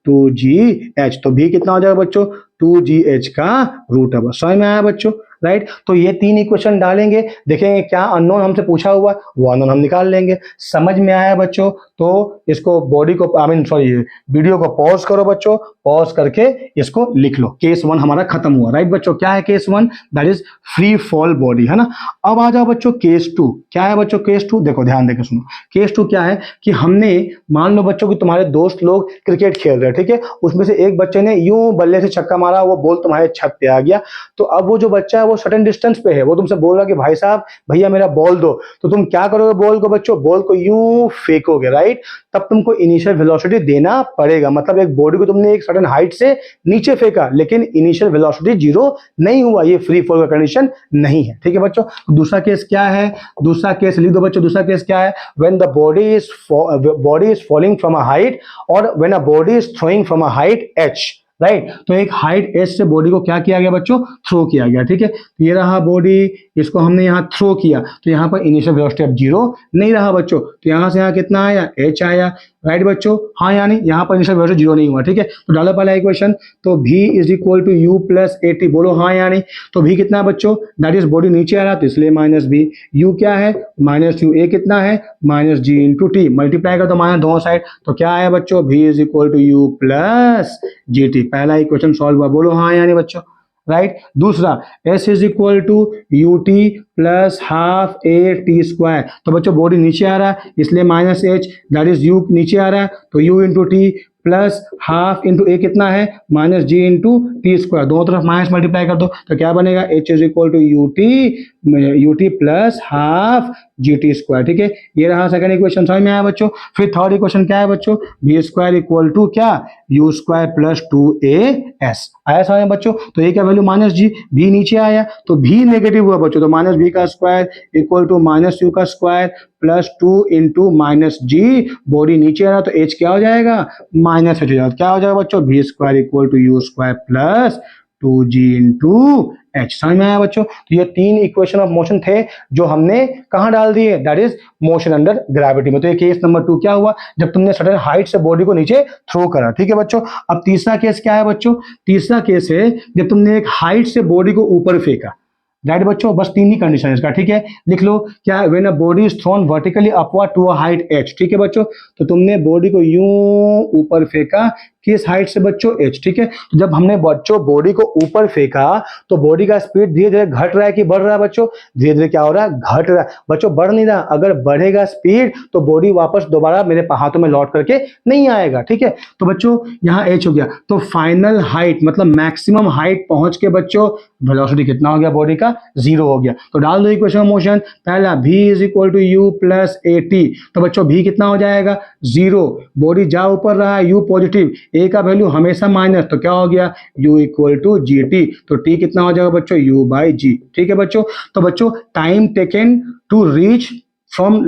S1: 2gh, तो भी कितना हो जाएगा बच्चों 2gh का रूट है, समझ में आया बच्चों, राइट। तो ये तीन इक्वेशन डालेंगे, देखेंगे क्या अननोन हमसे पूछा हुआ वो अननोन हम निकाल लेंगे। समझ में आया बच्चों, तो इसको बॉडी को वीडियो को पॉज करो बच्चों, पॉज करके इसको लिख लो। केस 1 हमारा खत्म हुआ, राइट बच्चों। क्या है case 1, that is free fall body, है ना। अब आ जाओ बच्चों केस 2, क्या है बच्चों केस 2, देखो ध्यान देकर सुनो। केस 2 क्या है कि हमने मान लो बच्चों कि तुम्हारे दोस्त लोग क्रिकेट खेल रहे हैं, ठीक है, उसमें से एक बच्चे ने यूं बल्ले से छक्का मारा, वो बॉल तुम्हारे छत पे आ गया, तो अब वो जो बच्चा है वो सर्टेन डिस्टेंस पे है, वो तुमसे बोल रहा कि भाई साहब भैया मेरा बॉल दो, तो तुम क्या करोगे बॉल को बच्चों, बॉल को यूं फेंकोगे, राइट। तब तुमको इनिशियल वेलोसिटी देना पड़ेगा, मतलब एक बॉडी को तुमने एक सर्टेन हाइट से नीचे फेंका लेकिन इनिशियल वेलोसिटी 0 नहीं हुआ, ये फ्री फॉल का कंडीशन नहीं है, ठीक है बच्चों। दूसरा केस क्या है, दूसरा केस लिख दो बच्चों, दूसरा केस क्या है, when the body is falling from a height और when a body is throwing from a height h, right. तो एक हाइट h से बॉडी को क्या किया गया बच्चों, थ्रो किया गया, ठीक है। तो ये रहा बॉडी, इसको हमने यहाँ थ्रो किया तो यहाँ पर इनिशियल वेलोसिटी अब 0 नहीं रहा बच्चों, तो यहाँ से यहाँ कितना आया h आया, राइट बच्चों, हाँ यानी यहाँ पर इनिशियल वेलोसिटी 0 नहीं हुआ, ठीक है। तो डालो पहला इक्वेशन, तो v is equal to you plus A t, बोलो हाँ यानी, तो v कितना है बच्चों, दैट इज बॉडी नीचे आ रहा तो इसलिए माइनस v, u क्या है माइनस यू, a कितना है minus G into T, multiply कर दो माइनस दोनों साइड, तो क्या आया बच्चों v is equal to you plus G T, पहला इक्वेशन सॉल्व हुआ, बोलो हाँ यानी बच्चों, राइट। दूसरा s is equal to U T plus half A T square, तो बच्चों बॉडी नीचे आ रहा है इसलिए minus h, that is u नीचे आ रहा है तो u into T plus half into A कितना है minus G into T square, दोनों तरफ माइनस मल्टीप्लाई कर दो तो क्या बनेगा h is equal to U T plus half G T square, ठीक है। ये रहा सेकंड इक्वेशन, समझ में आया बच्चों। फिर थर्ड इक्वेशन क्या है बच्चों, बी स्क्वायर इक्वल टू क्या यू स्क्वायर प्लस 2as, आया समझ में बच्चों। तो ए का वैल्यू माइनस जी, बी नीचे आया तो भी नेगेटिव हुआ बच्चों, तो माइनस बी का square equal to minus u का square plus 2 into minus G, body नीचे आ रहा तो एच क्या हो जाएगा माइनस एच हो जाएगा, क्या हो जाएगा बच्चों v square equal to you square plus 2g into h, समझ में आया बच्चों। तो ये तीन इक्वेशन ऑफ मोशन थे जो हमने कहाँ डाल दिए, that is motion under gravity में। तो ये केस नंबर 2 क्या हुआ, जब तुमने सर्टेन हाइट से बॉडी को नीचे थ्रो करा, ठीक है बच्चों। अब तीसरा केस क्या है बच्चों, तीसरा केस है जब तुमने एक हाइट से बॉडी को ऊपर फेंका, राइट बच्चों, बस तीन ही कंडीशन है इसका, ठीक है। लिख लो क्या, when a body is thrown vertically upward to a height h, ठीक है बच्चों। तो तुमने बॉडी को यूं ऊपर फेंका किस हाइट से बच्चों h, ठीक है। तो जब हमने बच्चों बॉडी को ऊपर फेंका तो बॉडी का स्पीड धीरे धीरे घट रहा है कि बढ़ रहा है बच्चों, धीरे धीरे क्या हो रहा है घट रहा है बच्चों, बढ़ नहीं रहा। अगर बढ़ेगा स्पीड तो बॉडी वापस दोबारा मेरे हाथों में लौट करके नहीं आएगा, ठीक है। तो बच्चों यहाँ h हो गया, तो फाइनल हाइट मतलब मैक्सिमम हाइट पहुंच के बच्चों वेलोसिटी कितना हो गया बॉडी का 0 हो गया। तो डाल दो इक्वेशन ऑफ मोशन, पहला v is equal to you plus A t, तो बच्चों v कितना हो जाएगा 0, बॉडी जा ऊपर रहा है u पॉजिटिव, a का वैल्यू हमेशा माइनस, तो क्या हो गया u equal to G T, तो t कितना हो जाएगा बच्चों u बाई जी, ठीक है बच्चों। तो बच्चों time taken to reach from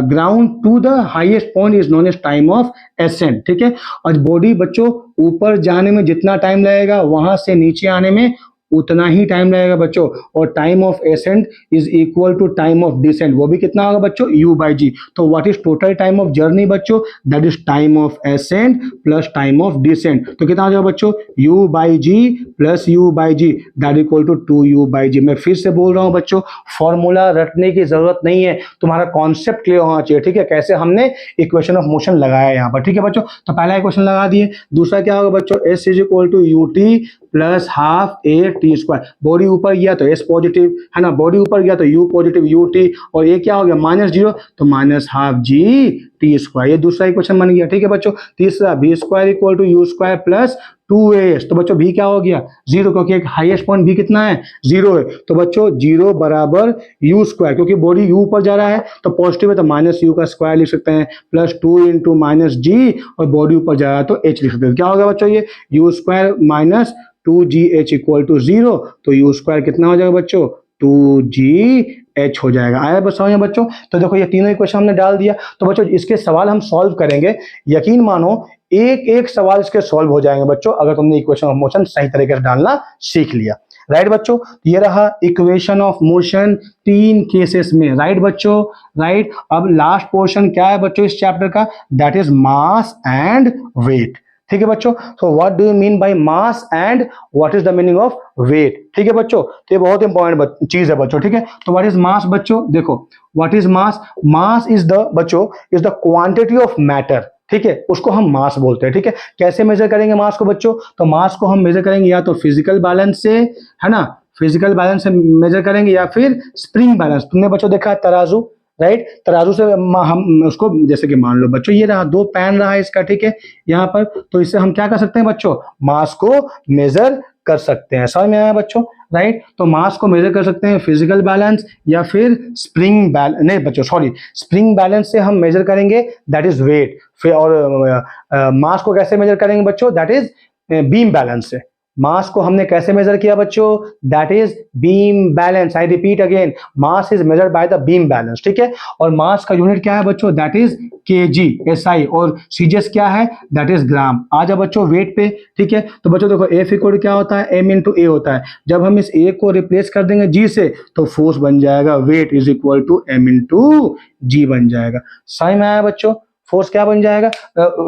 S1: ground to the highest point is known as time of ascent, ठीक है। और बॉडी बच्चों ऊपर जाने में जितना टाइम लगेगा वहां से नीचे आने में उतना ही टाइम लगेगा बच्चों, और time of ascent is equal to time of descent, वो भी कितना होगा बच्चों, u बाई जी। तो what is total time of journey बच्चों, that is time of ascent plus time of descent. तो कितना हो जाएगा बच्चों, u by G plus u by G that equal to 2u by G. मैं फिर से बोल रहा हूं बच्चों, फॉर्मूला रटने की जरूरत नहीं है, तुम्हारा कॉन्सेप्ट क्लियर होना चाहिए, ठीक है, कैसे हमने इक्वेशन ऑफ मोशन लगाया यहाँ पर, ठीक है बच्चों। तो पहला इक्वेशन लगा दिए, दूसरा क्या होगा बच्चों, s is equal to U T plus half A T square. बॉडी ऊपर गया तो s पॉजिटिव है ना, बॉडी ऊपर गया तो u पॉजिटिव u टी, और ये क्या हो गया माइनस जीरो, तो minus half G T square. ये दूसरा इक्वेशन बन गया, ठीक है बच्चों। तीसरा v square equal to you square plus 2as, तो बच्चों भी क्या हो गया, जीरो, क्योंकि एक हाईएस्ट पॉइंट भी कितना है, जीरो है। तो बच्चों जीरो बराबर यू स्क्वायर, क्योंकि बॉडी यू ऊपर जा रहा है तो पॉजिटिव है तो माइनस यू का स्क्वायर लिख सकते हैं, प्लस 2 इंटू माइनस जी, और बॉडी ऊपर जा रहा है तो एच लिख सकते हैं। क्या हो गया बच्चों, ये u square minus 2gh equal to zero, तो यू स्क्वायर कितना हो जाएगा बच्चों, 2gh हो जाएगा। आया बस समझ में बच्चों। तो देखो ये तीनों इक्वेशन हमने डाल दिया। तो बच्चों इसके सवाल हम सॉल्व करेंगे, यकीन मानो एक एक सवाल इसके सॉल्व हो जाएंगे बच्चों, अगर तुमने इक्वेशन ऑफ मोशन सही तरीके से डालना सीख लिया। राइट बच्चों, ये रहा इक्वेशन ऑफ मोशन तीन केसेस में। राइट बच्चों, राइट। अब लास्ट पोर्शन क्या है बच्चों इस चैप्टर का, that is mass and weight. ठीक है बच्चों, so what do you mean by mass and what is the meaning of weight. ठीक है बच्चों, तो ये बहुत इंपॉर्टेंट चीज है बच्चों। ठीक है, तो व्हाट इज मास बच्चों, देखो what is mass, mass is the बच्चों is the quantity of matter. ठीक है, उसको हम मास बोलते हैं। ठीक है, कैसे मेजर करेंगे मास को बच्चों, तो मास को हम मेजर करेंगे या तो फिजिकल बैलेंस से, है ना, फिजिकल बैलेंस से मेजर करेंगे, या फिर स्प्रिंग बैलेंस। तुमने बच्चों देखा तराजू, राइट, तराजू से हम उसको, जैसे कि मान लो बच्चों ये रहा, दो पैन रहा है इसका, ठीक है, यहाँ पर, तो इससे हम क्या कर सकते हैं बच्चों, मास को मेजर कर सकते हैं। समझ में आया बच्चों, राइट। तो मास को मेजर कर सकते हैं फिजिकल बैलेंस या फिर स्प्रिंग बैलेंस, नहीं बच्चों सॉरी, स्प्रिंग बैलेंस से हम मेजर करेंगे, दैट इज वेट। फिर और मास को कैसे मेजर करेंगे बच्चों, दैट इज बीम बैलेंस से। मास को हमने कैसे मेजर किया बच्चों, that is beam balance. I repeat again, mass is measured by the beam balance. ठीक है, और मास का यूनिट क्या है बच्चों, दैट इज केजी एसआई, और सीजीएस क्या है, दैट इज ग्राम। आ जाओ बच्चों वेट पे। ठीक है, तो बच्चों देखो एफ इक्वल क्या होता है, एम इंटू ए होता है। जब हम इस ए को रिप्लेस कर देंगे जी से, तो फोर्स बन जाएगा weight is equal to M into g बन जाएगा। समझ में आया बच्चों, फोर्स क्या बन जाएगा,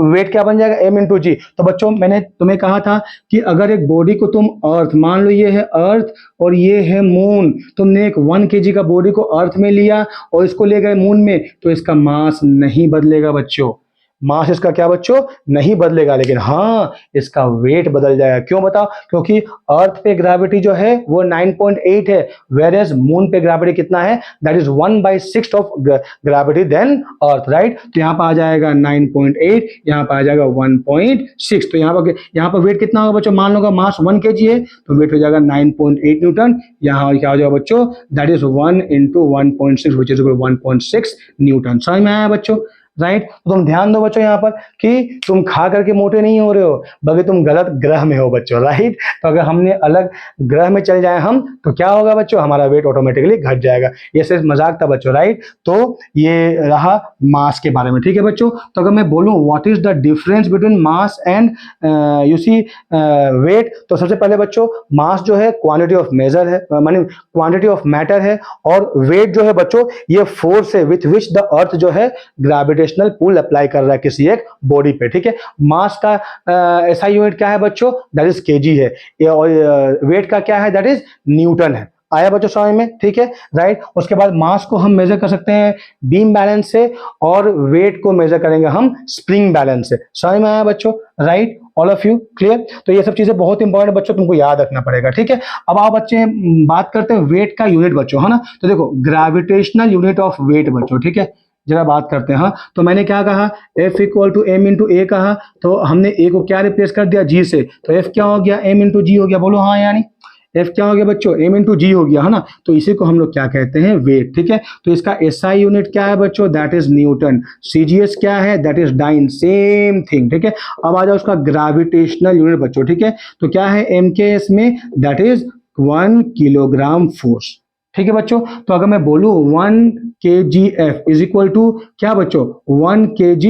S1: वेट क्या बन जाएगा, एम इंटू जी। तो बच्चों मैंने तुम्हें कहा था कि अगर एक बॉडी को तुम अर्थ, मान लो ये है अर्थ और ये है मून, तुमने एक 1 kg का बॉडी को अर्थ में लिया और इसको ले गए मून में, तो इसका मास नहीं बदलेगा बच्चों, मास इसका क्या बच्चों नहीं बदलेगा, लेकिन हाँ इसका वेट बदल जाएगा। क्यों बताओ, क्योंकि अर्थ पे ग्रेविटी जो है वो 9.8 है, वेयर एज मून पे ग्रेविटी कितना है, that is 1/6 of gravity then earth. Right, तो यहाँ पर आ जाएगा 9.8, यहाँ पर आ जाएगा 1.6। तो यहाँ पर वेट कितना होगा बच्चों, मान लो मास 1 kg है तो वेट हो जाएगा 9.8 न्यूटन। यहाँ क्या हो जाएगा बच्चों, that is 1 into 1.6 which is 1.6 Newton. समझ में आया बच्चों, राइट। तो तुम ध्यान दो बच्चों यहाँ पर कि तुम खा करके मोटे नहीं हो रहे हो, बल्कि तुम गलत ग्रह में हो बच्चों, राइट। तो अगर हमने अलग ग्रह में चल जाए हम, तो क्या होगा बच्चों, हमारा वेट ऑटोमेटिकली घट जाएगा। ये सिर्फ मजाक था बच्चों, राइट। तो ये रहा मास के बारे में। ठीक है बच्चों, तो अगर मैं बोलूं what is the difference between mass and you see weight, तो सबसे पहले बच्चों मास जो है क्वांटिटी ऑफ मेजर है, मानी क्वांटिटी ऑफ मैटर है, और वेट जो है बच्चों ये फोर्स है विथ विच द अर्थ जो है ग्रेविटेशनल पुल अप्लाई कर रहा है किसी एक बॉडी पे। ठीक है, मास का एसआई यूनिट क्या है बच्चों, दैट इज केजी है, और वेट का क्या है, दैट इज न्यूटन है। आया बच्चों समझ में, ठीक है, राइट। उसके बाद मास को हम मेजर कर सकते हैं बीम बैलेंस से, और वेट को मेजर करेंगे हम स्प्रिंग बैलेंस से। समझ में आया बच्चों, right, all of you clear. तो ये सब चीजें बहुत इंपॉर्टेंट बच्चों, तुमको याद रखना पड़ेगा। ठीक है, अब आप बच्चे बात करते हैं वेट का यूनिट बच्चों, है ना। तो देखो ग्रेविटेशनल यूनिट ऑफ वेट बच्चों, ठीक है, जरा बात करते हैं। हाँ, तो मैंने क्या कहा, F equal to M into a कहा, तो हमने ए को क्या रिप्लेस कर दिया, जी से, तो F क्या हो गया, एम इंटू जी हो गया। बोलो हाँ, यानी F क्या हो गया बच्चों, एम इंटू जी हो गया, है ना। तो इसी को हम लोग क्या कहते हैं, वेट। ठीक है, तो इसका SI यूनिट क्या है बच्चों, दैट इज न्यूटन। CGS क्या है, that is dyne, same thing. ठीक है, अब आ जाओ उसका ग्रेविटेशनल यूनिट बच्चों। ठीक है, तो क्या है MKS में, दैट इज 1 किलोग्राम फोर्स। ठीक है बच्चों, तो अगर मैं बोलूं 1 kgf इज इक्वल टू क्या बच्चों, 1 kg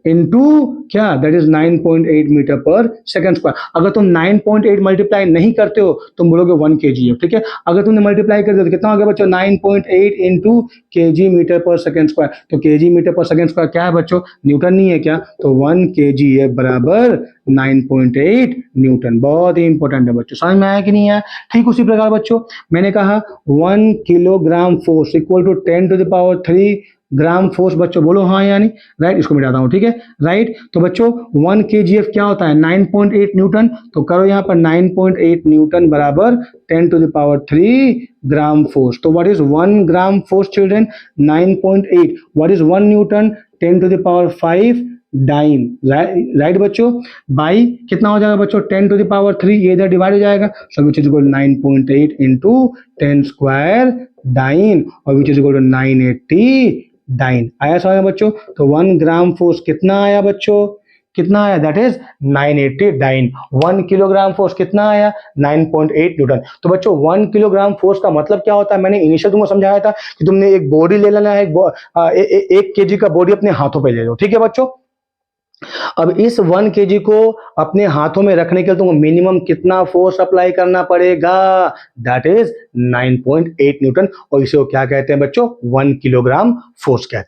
S1: इंटू क्या, दैट इज 9.8 मीटर पर सेकंड स्क्वायर। अगर तुम 9.8 मल्टीप्लाई नहीं करते हो तुम बोलोगे 1 kgf, ठीक है। अगर तुमने मल्टीप्लाई कर दिया तो कितना हो गया बच्चों, 9.8 इंटू kg मीटर पर सेकंड स्क्वायर। तो kg मीटर पर सेकंड स्क्वायर क्या है बच्चों, न्यूटन नहीं है क्या, तो 1 kgf बराबर 9.8 न्यूटन। बहुत ही इंपॉर्टेंट है बच्चों, समझ में आया कि नहीं आया। ठीक उसी प्रकार बच्चों मैंने कहा 1 kilogram force equal to 10⁻³ gram force. बच्चों बोलो हाँ या नहीं, राइट। इसको मिटाता हूं, ठीक है, राइट। तो बच्चों 1 kgf क्या होता है, 9.8 न्यूटन। तो करो यहां पर 9.8 न्यूटन बराबर 10⁻³ ग्राम फोर्स। तो what is 1 gram force children, 9.8। What is 1 newton, 10⁵ dyne, right बच्चों। बाई कितना हो जाएगा बच्चों, 10⁻3, ये इधर डिवाइड हो जाएगा। So which is equal 9.8 into 10 square dyne, और which is equal to 980 dyne. आया समझ में बच्चों। तो 1 ग्राम फोर्स कितना आया बच्चों, कितना आया, that is 980 dyne. 1 kilogram force कितना आया, 9.8 न्यूटन। तो बच्चों 1 किलोग्राम फोर्स का मतलब क्या होता है, मैंने इनिशियल तुमको समझाया था कि तुमने एक बॉडी ले लेना है, 1 kg का बॉडी अपने हाथों पे ले लो, ठीक है बच्चों। अब इस 1 kg को अपने हाथों में रखने के लिए तुमको मिनिमम कितना फोर्स अप्लाई करना पड़ेगा, दैट इज 9.8 न्यूटन। और इसे वो क्या कहते हैं बच्चों, 1 किलोग्राम फोर्स कहते हैं।